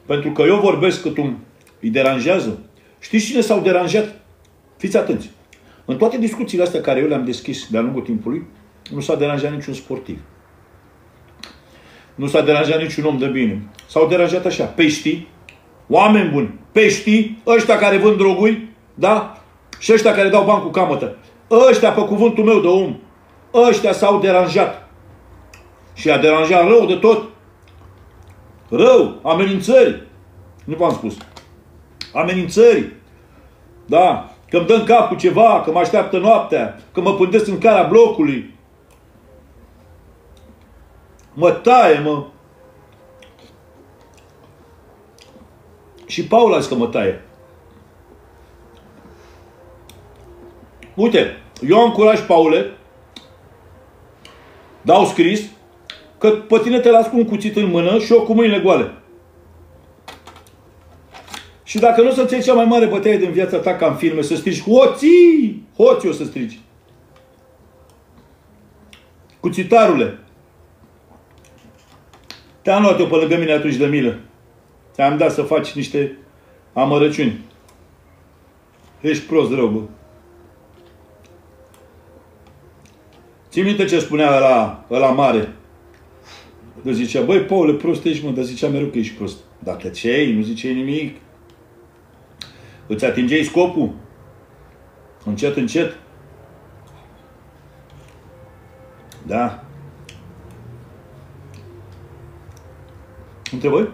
Pentru că eu vorbesc cât îi deranjează. Știți cine s-au deranjat? Fiți atenți. În toate discuțiile astea care eu le-am deschis de-a lungul timpului, nu s-a deranjat niciun sportiv. Nu s-a deranjat niciun om de bine. S-au deranjat așa, peștii, oameni buni, peștii, ăștia care vând droguri, da? Și ăștia care dau bani cu camătă. Ăștia, pe cuvântul meu de om, ăștia s-au deranjat. Și a deranjat rău de tot. Rău, amenințări. Nu v-am spus. Amenințări. Da. Că îmi dă în cap cu ceva, că mă așteaptă noaptea, că mă pândesc în cara blocului. Mă taie, mă. Și Paul a zis că mă taie. Uite, eu am curaj, Paule, dau scris, că pe tine te las cu un cuțit în mână și eu cu mâinile goale. Și dacă nu o să-ți iei cea mai mare bătaie din viața ta ca în filme, să strigi hoții! Hoții o să strigi. Cuțitarule! Te-am luat eu pe lângă mine atunci de milă. Te-am dat să faci niște amărăciuni. Ești prost rău, bă. Ții minte ce spunea ăla mare? Dar zicea, băi, Paule, prost ești, mă, dar zicea mereu că ești prost. Dar tăceai, nu ziceai nimic. Îți atingeai scopul. Încet, încet. Da. Întrebări?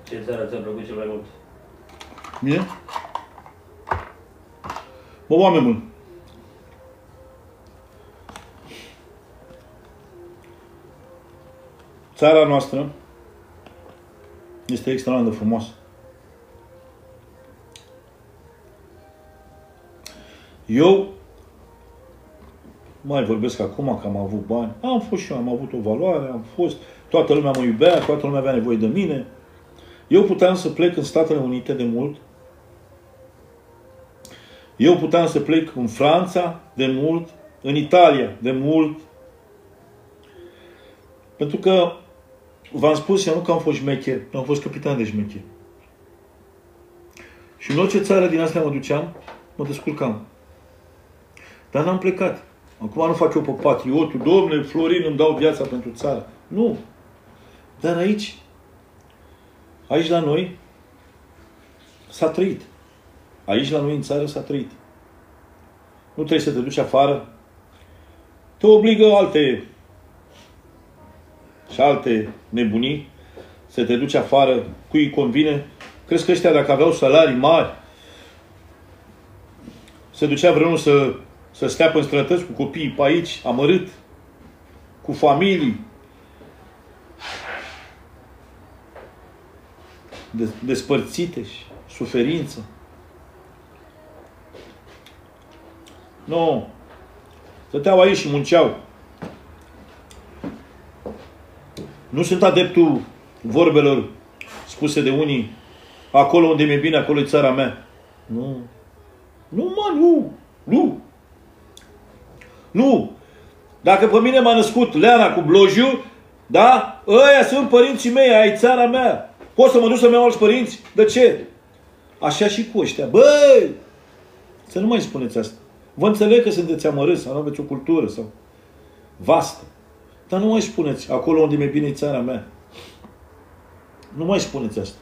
Ce țară ți-a plăcut cel mai mult? Mie? Bă, oameni buni. Țara noastră este extraordinar de frumoasă. Eu mai vorbesc acum că am avut bani. Am fost și eu, am avut o valoare, am fost... Toată lumea mă iubea, toată lumea avea nevoie de mine. Eu puteam să plec în Statele Unite de mult. Eu puteam să plec în Franța de mult, în Italia de mult. Pentru că v-am spus eu nu că am fost șmecher, am fost capitan de șmecher. Și în orice țară din astea mă duceam, mă descurcam. Dar n-am plecat. Acum nu fac eu pe patriotul, domnule, Florin, îmi dau viața pentru țară. Nu. Dar aici la noi s-a trăit. Aici la noi în țară s-a trăit. Nu trebuie să te duci afară. Te obligă alte nebunii să te duci afară, cui îi convine. Crezi că ăștia, dacă aveau salarii mari, se ducea vreunul să stea pe strătăți cu copiii pe aici, amărât, cu familii, despărțite și suferință. Nu. Stăteau aici și munceau. Nu sunt adeptul vorbelor spuse de unii, acolo unde mi-e bine, acolo e țara mea. Nu. Nu, mă, nu. Nu. Nu. Dacă pe mine m-a născut Leana cu Blojiu, da? Ăia sunt părinții mei, ai țara mea. Pot să mă duc să-mi iau alți părinți? De ce? Așa și cu ăștia. Băi! Să nu mai spuneți asta. Vă înțeleg că sunteți amărâți sau nu aveți o cultură sau vastă. Dar nu mai spuneți acolo unde mi-e bine e țara mea. Nu mai spuneți asta.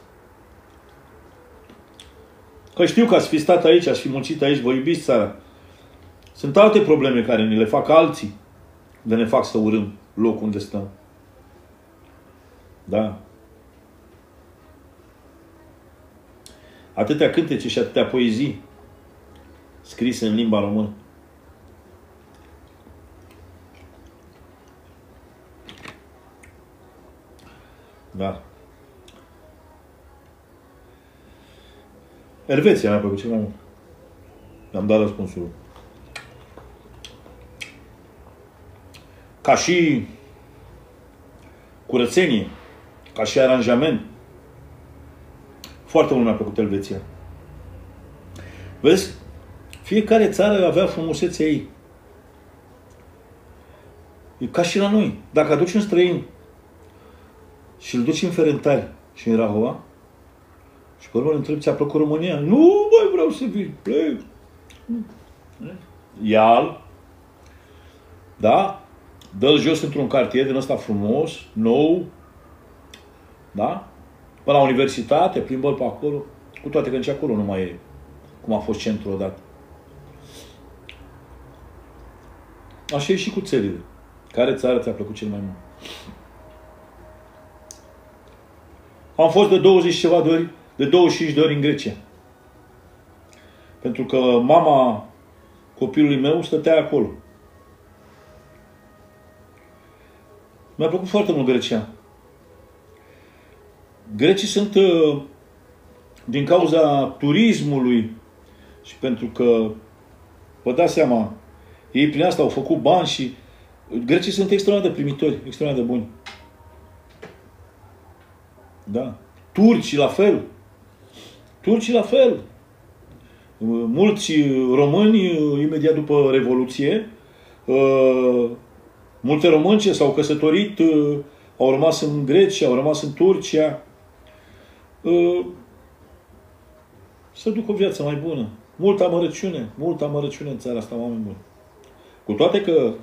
Că știu că ați fi stat aici, ați fi muncit aici, vă iubiți țara. Sunt alte probleme care ni le fac alții, de ne fac să urâm locul unde stăm. Da. Atâtea cântece și atâtea poezii scrise în limba română. Da. Elveția mi-a plăcut cel mai mult. Mi-am dat răspunsul. Ca și curățenie, ca și aranjament. Foarte mult mi-a plăcut Elveția. Vezi? Fiecare țară avea frumusețea ei. E ca și la noi. Dacă aduci un străin și îl duci în Ferentari și în Rahova și pe urmă îl întrebi, ți-a plăcut România? Nu, mai vreau să vin. Plec. Ia-l. Da? Dă-l jos într-un cartier din ăsta frumos, nou. Da? Până la universitate, plimbă-l pe acolo. Cu toate că nici acolo nu mai e cum a fost centrul odată. Așa e și cu țările. Care țară ți-a plăcut cel mai mult? Am fost de 20 ceva de ori, de 25 de ori în Grecia. Pentru că mama copilului meu stătea acolo. Mi-a plăcut foarte mult Grecia. Grecii sunt, din cauza turismului și pentru că, vă dați seama, ei prin asta au făcut bani și grecii sunt extraordinar de primitori, extraordinar de buni. Da. Turcii la fel. Turcii la fel. Mulți români, imediat după Revoluție, multe românce s-au căsătorit, au rămas în Grecia, au rămas în Turcia. Să duc o viață mai bună. Multă amărăciune în țara asta, oameni buni. Cu toate că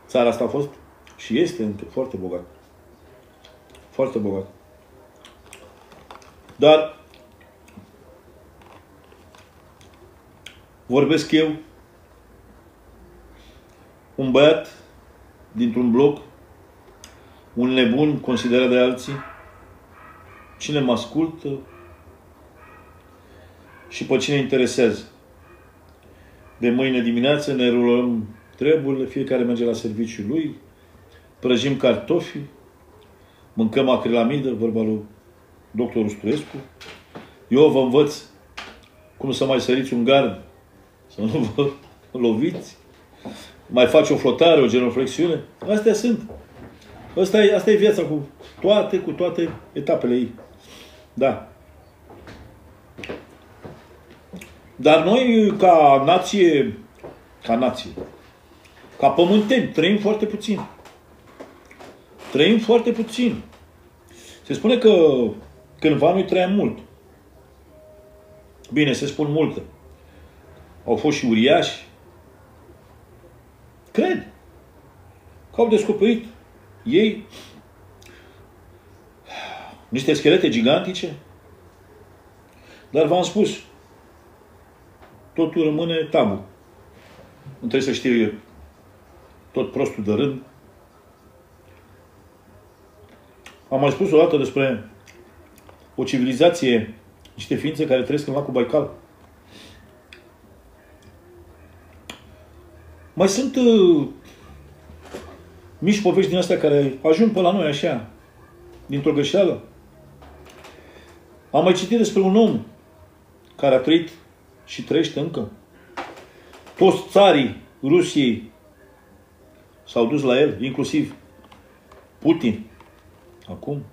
țara asta a fost și este foarte bogată. Foarte bogată. Dar vorbesc eu, un băiat dintr-un bloc, un nebun considerat de alții, cine mă ascultă și pe cine interesează. De mâine dimineață ne rulăm treburile, fiecare merge la serviciul lui, prăjim cartofi, mâncăm acrilamidă, vorba lui doctorul Sturescu. Eu vă învăț cum să mai săriți un gard, să nu vă loviți, mai faci o flotare, o genoflexiune. Astea sunt. Asta e viața cu toate etapele ei. Da. Dar noi, ca nație, ca pământeni, trăim foarte puțin. Trăim foarte puțin. Se spune că cândva noi trăiam mult. Bine, se spun multe. Au fost și uriași. Cred că au descoperit ei niște schelete gigantice. Dar v-am spus, totul rămâne tabu. Nu trebuie să știe tot prostul de rând. Am mai spus o dată despre o civilizație, niște ființe care trăiesc în lacul Baikal. Mai sunt mici povești din astea care ajung pe la noi așa, dintr-o greșeală. Am mai citit despre un om care a trăit și trăiește încă. Toți țarii Rusiei s-au dus la el, inclusiv Putin. Acum.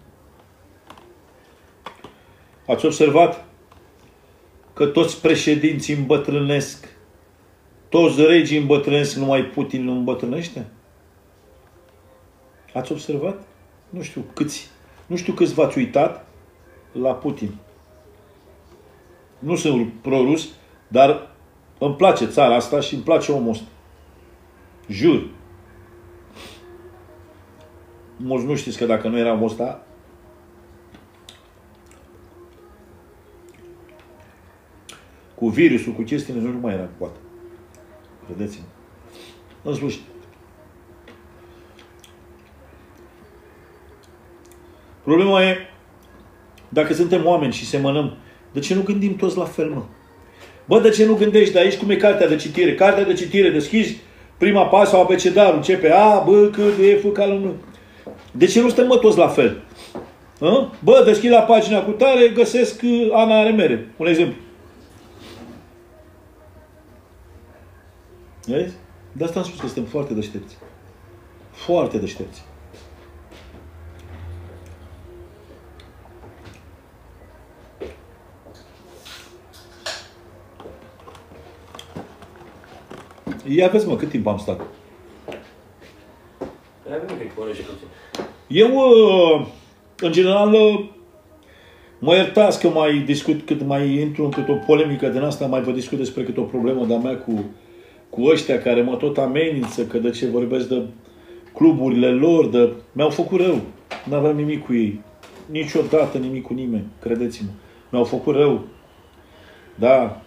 Ați observat că toți președinții îmbătrânesc, toți regii îmbătrânesc, numai Putin nu îmbătrânește? Ați observat? Nu știu câți v-ați uitat la Putin. Nu sunt pro-rus, dar îmi place țara asta și îmi place omul ăsta. Jur. Mulți nu știți că dacă nu era omul ăsta, cu virusul, cu chestiile, nu mai era poate. Credeți-mă. În sfârșit. Problema e, dacă suntem oameni și semănăm, de ce nu gândim toți la fel, mă? Bă, de ce nu gândești de aici cum e cartea de citire? Cartea de citire, deschizi prima pasă sau abecedarul, începe A, B, C, D, E, F, K, L, M. De ce nu stăm, mă, toți la fel? A? Bă, deschid la pagina cu tare, găsesc Ana are mere. Un exemplu. Vezi? De asta am spus că suntem foarte deștepți. Foarte deștepți. Ia vezi, mă, cât timp am stat. Eu, în general, mă iertați că mai discut, cât mai intru în cât o polemică din asta, mai vă discut despre cât o problemă de-a mea cu ăștia care mă tot amenință, că de ce vorbesc de cluburile lor, de... Mi-au făcut rău. N-aveam nimic cu ei. Niciodată nimic cu nimeni, credeți-mă. Mi-au făcut rău. Da.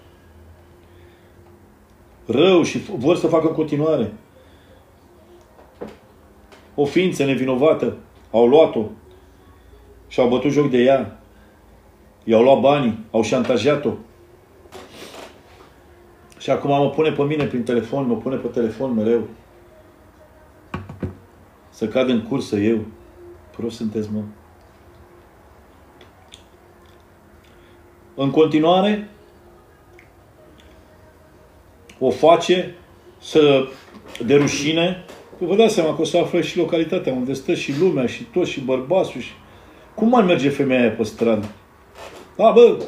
Rău și vor să facă în continuare. O ființă nevinovată au luat-o și au bătut joc de ea. I-au luat banii, au șantajat-o. Și acum mă pune pe mine prin telefon, mă pune pe telefon mereu. Să cad în cursă eu. Prost sunteți, mă. În continuare, o face de rușine. Vă dați seama că o să află și localitatea unde stă și lumea și toți și bărbasul și... Cum mai merge femeia aia pe stradă? A, bă!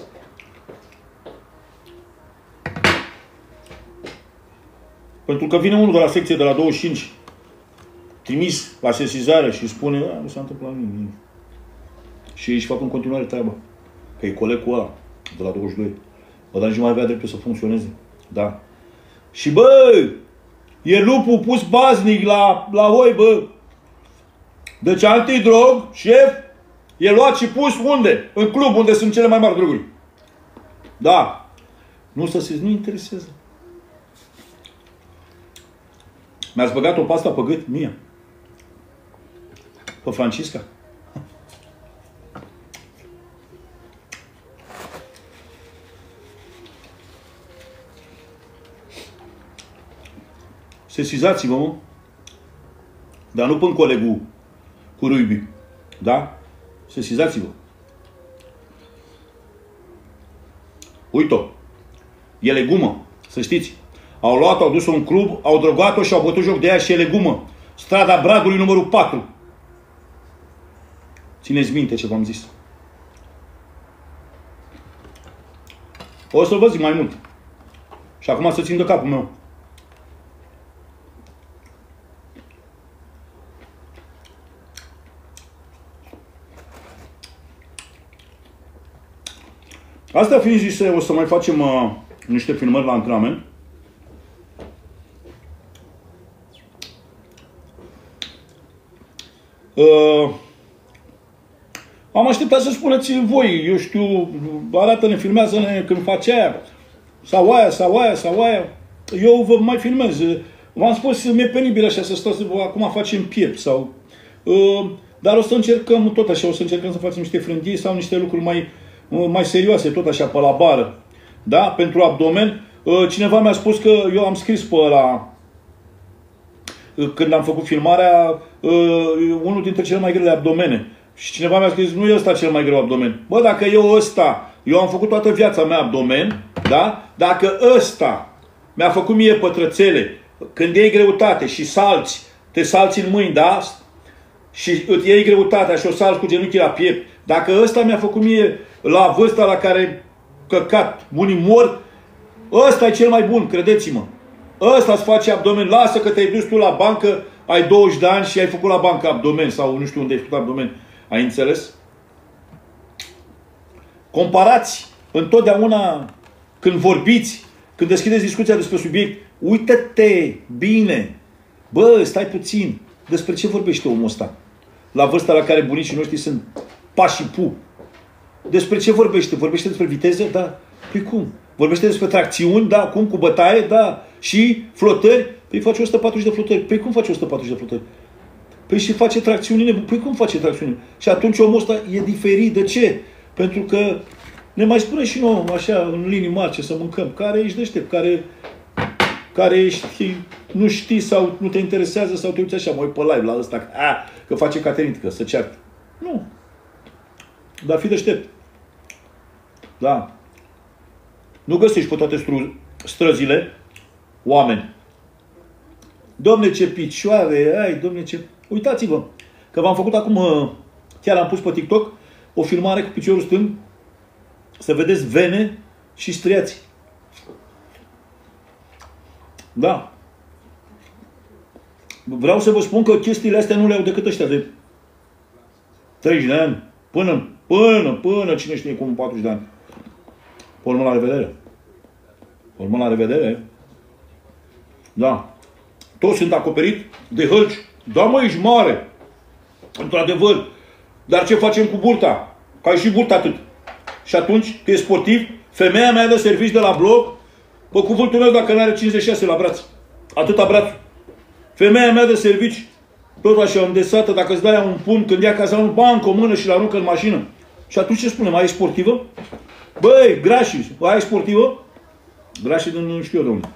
Pentru că vine unul de la secție de la 25, trimis la sesizare și spune, nu s-a întâmplat nimic. Și ei își fac în continuare treaba. Că e colegul ăla de la 22. Bă, dar nici nu mai avea dreptul să funcționeze. Da. Și bă, e lupul pus baznic la hoi, bă. Deci antidrog, șef, e luat și pus unde? În club, unde sunt cele mai mari droguri. Da. Nu interesează. Mi-ați băgat-o pasta pe gât? Mie. Pe Francisca. Sesizați-vă, mă. Dar nu până colegul cu Ruibi. Da? Sesizați-vă. Uite-o. E legumă. Să știți. Au luat-o, au dus-o în club, au drogat-o și au bătut joc de ea și e legumă. Strada Bradului, numărul 4. Țineți minte ce v-am zis. O să vă zic mai mult. Și acum să țin de capul meu. Astea fiind zise, o să mai facem niște filmări la antrenament. Am așteptat să spuneți voi, eu știu, arată-ne, filmează-ne când faci aia, sau aia, sau aia, sau aia. Eu vă mai filmez. V-am spus, mi-e penibil așa să stau să acum facem piept sau... dar o să încercăm tot așa, o să încercăm să facem niște frânghii sau niște lucruri mai serioase, tot așa, pe la bară. Da? Pentru abdomen. Cineva mi-a spus că eu am scris pe ăla, când am făcut filmarea, unul dintre cele mai grele abdomene. Și cineva mi-a scris, nu e ăsta cel mai greu abdomen. Bă, dacă eu am făcut toată viața mea abdomen, da? Dacă ăsta mi-a făcut mie pătrățele, când iei greutate și te salți în mâini, da? Și îți iei greutatea și o salți cu genunchii la piept, dacă ăsta mi-a făcut mie la vârsta la care căcat, unii mor, ăsta e cel mai bun, credeți-mă. Ăsta îți face abdomen. Lasă că te-ai dus tu la bancă, ai 20 de ani și ai făcut la bancă abdomen sau nu știu unde ai făcut abdomen. Ai înțeles? Comparați întotdeauna când vorbiți, când deschideți discuția despre subiect, uită-te bine. Bă, stai puțin. Despre ce vorbește omul ăsta? La vârsta la care bunicii noștri sunt pași și pu. Despre ce vorbește? Vorbește despre viteză? Da. Păi cum? Vorbește despre tracțiuni? Da. Cum? Cu bătaie? Da. Și flotări? Păi face 140 de flotări. Păi cum face 140 de flotări? Păi și face tracțiuni. Păi cum face tracțiuni? Și atunci omul ăsta e diferit. De ce? Pentru că ne mai spune și nouă, așa, în linii mari, ce să mâncăm. Care ești deștept? Care ești, nu știi sau nu te interesează sau te uiți așa, mă uit pe live la ăsta, că face Caterin, că se ceartă. Nu. Dar fii deștept. Da. Nu găsești pe toate străzile oameni. Domne, ce picioare ai, domne, ce... Uitați-vă, că v-am făcut acum, chiar am pus pe TikTok, o filmare cu piciorul stâng, să vedeți vene și striați. Da. Vreau să vă spun că chestiile astea nu le au decât ăștia de 30 de ani. Până cine știe cum 40 de ani. Pe urmă, la revedere. Pe urmă, la revedere. Da. Toți sunt acoperiți de hălci. Da, mă, ești mare. Într-adevăr. Dar ce facem cu burta? Că ai și burta atât. Și atunci, că e sportiv, femeia mea de servici de la bloc, pe cuvântul meu, dacă n-are 56 la braț. Atâta brațul. Femeia mea de servici, tot așa îndesată, dacă îți dai un pun, când ia ca un banc, o mână și l-aruncă în mașină. Și atunci ce spunem? Ai sportivă? Băi, Grașii, ai sportivă? Grașii nu știu eu, domnule.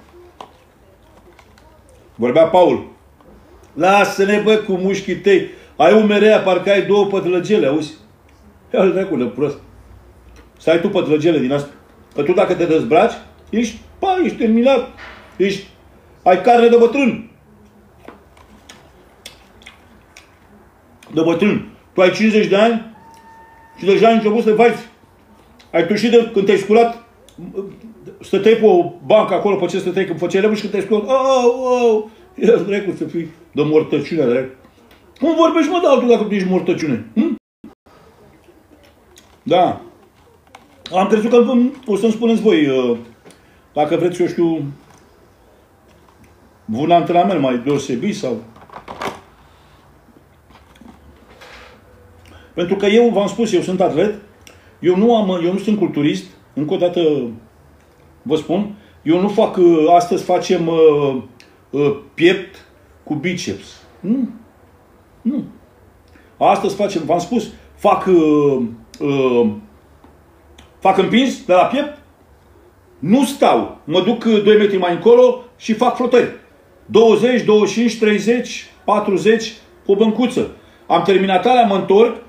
Vorbea Paul. Lasă-ne, bă, cu mușchii tăi. Ai umerea, parcă ai două pătrăgele, auzi? Ia-l dracu de prost. Să ai tu pătrăgele din asta. Că tu dacă te dezbraci, ești terminat. Ai carne de bătrân. De bătrân. Tu ai 50 de ani și deja ai început să te faci. Ai tușit de când te-ai sculat, stăteai pe o bancă acolo, pe ce stăteai, când făceai lemn și când te-ai sculat, ia dracu să fii de mortăciune, dracu. Cum vorbești, mă, de altul dacă tu ești mortăciune? Da. Am crezut că o să-mi spuneți voi, dacă vreți, eu știu, un antrenament mai deosebit sau... Pentru că eu, v-am spus, eu sunt atlet, eu nu sunt culturist, încă o dată vă spun, eu nu fac, astăzi facem piept cu biceps. Nu. Astăzi facem, v-am spus, fac împins de la piept, nu stau, mă duc 2 metri mai încolo și fac flotări. 20, 25, 30, 40, o băncuță. Am terminat alea, mă întorc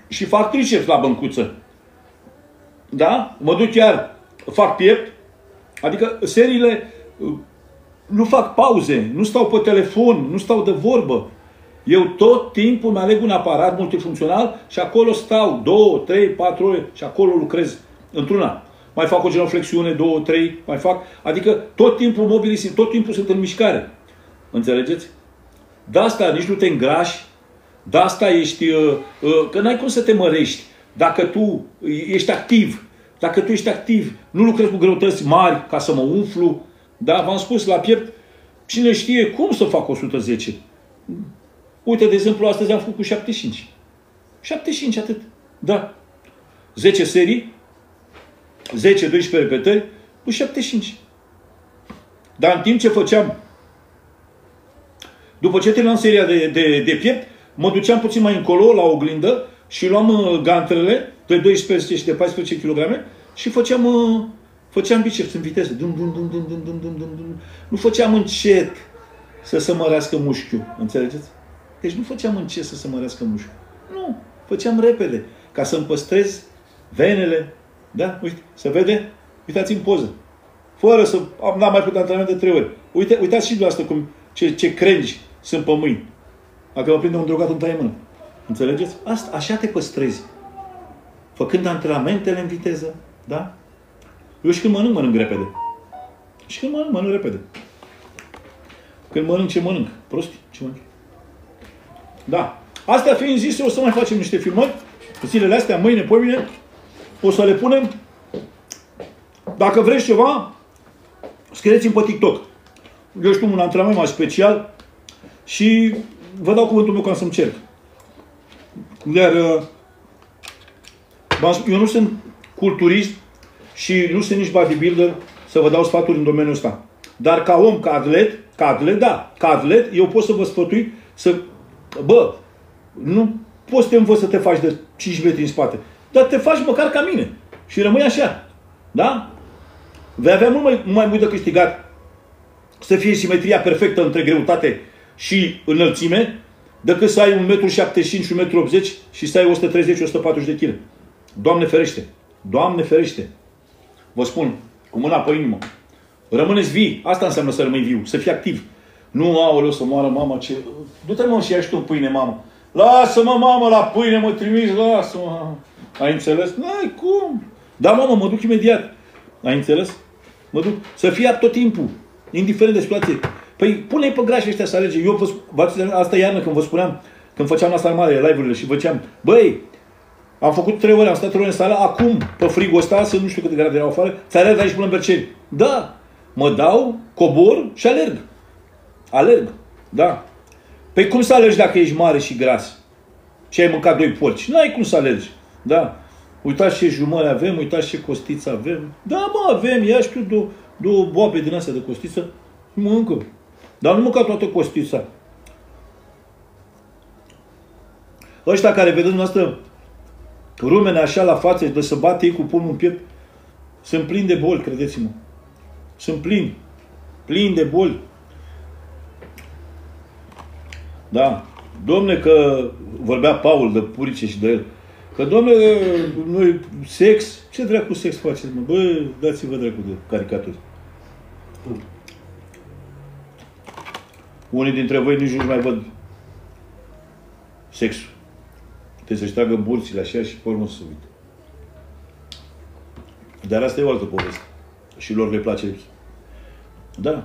și fac triceps la băncuță. Da? Mă duc chiar, fac piept, adică seriile, nu fac pauze, nu stau pe telefon, nu stau de vorbă. Eu tot timpul îmi aleg un aparat multifuncțional și acolo stau 2, 3, 4 ore și acolo lucrez într-una. Mai fac o genoflexiune, 2, 3, mai fac. Adică tot timpul mobilii, tot timpul sunt în mișcare. Înțelegeți? De asta nici nu te îngrași, de asta ești, că n-ai cum să te mărești. Dacă tu ești activ, nu lucrezi cu greutăți mari ca să mă umflu, da, v-am spus, la piept, cine știe cum să fac 110. Uite, de exemplu, astăzi am făcut cu 75. 75, atât. Da. 10 serii, 10-12 repetări, cu 75. Dar în timp ce făceam, după ce terminam seria de piept, mă duceam puțin mai încolo, la oglindă, și luam gantrele de 12 și de 14 kg și făceam biceps în viteză. Nu făceam încet să se mărească mușchiul. Înțelegeți? Deci nu făceam încet să se mărească mușchiul. Nu. Făceam repede. Ca să-mi păstrez venele. Da? Uite, se vede? Uitați în poză. Fără să... N-am mai făcut antrenament de 3 ori. Uitați și dumneavoastră ce crengi sunt pe mâini. Dacă mă prinde un drogat, îmi taie mână. Înțelegeți? Asta, așa te păstrezi. Făcând antrenamentele în viteză. Da? Eu și când mănânc repede. Și când mănânc repede. Când mănânc, ce mănânc? Prosti? Ce mănânc? Da. Astea fiind zise, o să mai facem niște filmări. Zilele astea, mâine, poimine, o să le punem. Dacă vreți ceva, scrieți-mi pe TikTok. Eu știu un antrenament mai special și vă dau cuvântul meu ca să-mi cerc. Dar eu nu sunt culturist și nu sunt nici bodybuilder să vă dau sfaturi în domeniul ăsta. Dar ca om, ca atlet, eu pot să vă sfătui să... Bă, nu poți să te învăț să te faci de 5 metri în spate. Dar te faci măcar ca mine. Și rămâi așa. Da? Vei avea mult mai mult de câștigat să fie simetria perfectă între greutate și înălțime, decât să ai 1,75 m și 1,80 m și să ai 130-140 de kg. Doamne ferește! Doamne ferește! Vă spun, cu mâna pe inimă. Rămâneți vii. Asta înseamnă să rămâi viu. Să fii activ. Nu, aoleu, să moară mama ce... Du-te, mă, și ia și tu pâine, mamă. Lasă-mă, mamă, la pâine, mă trimiți, lasă-mă. Ai înțeles? N-ai cum. Da, mamă, mă duc imediat. Ai înțeles? Mă duc. Să fii apt tot timpul. Indiferent de situație. Păi pune-i pe grașii ăștia să alege. Eu asta iarnă când vă spuneam, când făceam asta mare, live-urile și făceam, băi, am făcut 3 ore, am stat 3 ore în sală, acum, pe frigul ăsta, sunt nu știu câte grade erau afară, ți-arăt de aici până în Berceni. Da. Mă dau, cobor și alerg. Alerg. Da. Păi cum să alergi dacă ești mare și gras? Și ai mâncat 2 porci? N-ai cum să alergi. Da. Uitați ce jumări avem, uitați ce costiță avem. Da, mă, avem, ia și tu două boabe din astea de costiță. Mănâncă. Dar nu mânca toată costița. Ăștia care vedeți dumneavoastră rumene așa la față, de să bate ei cu pumnul în piept, sunt plini de boli, credeți-mă. Sunt plini. Plini de boli. Da. Domne, că vorbea Paul de Purice și de el. Că, domne, noi sex, ce dracu sex faceți, mă? Bă, dați-vă dracu de caricaturi. Unii dintre voi nici nu mai văd sexul. Trebuie să-și tragă burțile așa și pe urmă să se uită. Dar asta e o altă poveste. Și lor le place. Da.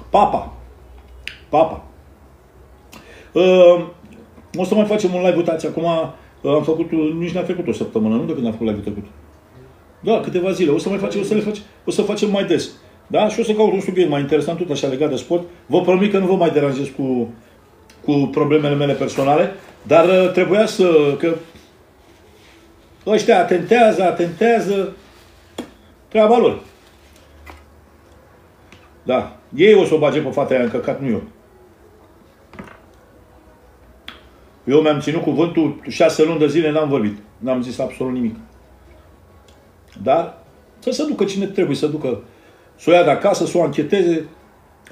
Papa. O să mai facem un live, uitați, acum am făcut, nici n-a trecut o săptămână, nu de când am făcut live-ul trecut. Da, câteva zile. O să facem mai des. Da? Și o să caut un subiect mai interesant, tot așa legat de sport. Vă promit că nu vă mai deranjez cu problemele mele personale, dar trebuia că ăștia atentează treaba lor. Da. Ei o să o bage pe fata aia în căcat, nu eu. Eu mi-am ținut cuvântul, 6 luni de zile n-am vorbit. N-am zis absolut nimic. Dar să se ducă cine trebuie să ducă. Să o ia de acasă, să o ancheteze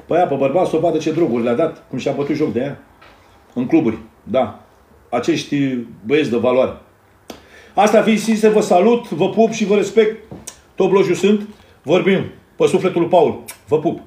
pe ea, pe bărbat, să o vadă ce droguri le-a dat, cum și-a bătut joc de ea. În cluburi. Da. Acești băieți de valoare. Asta fiind zise, vă salut, vă pup și vă respect. Tot blojul sunt. Vorbim pe sufletul lui Paul. Vă pup.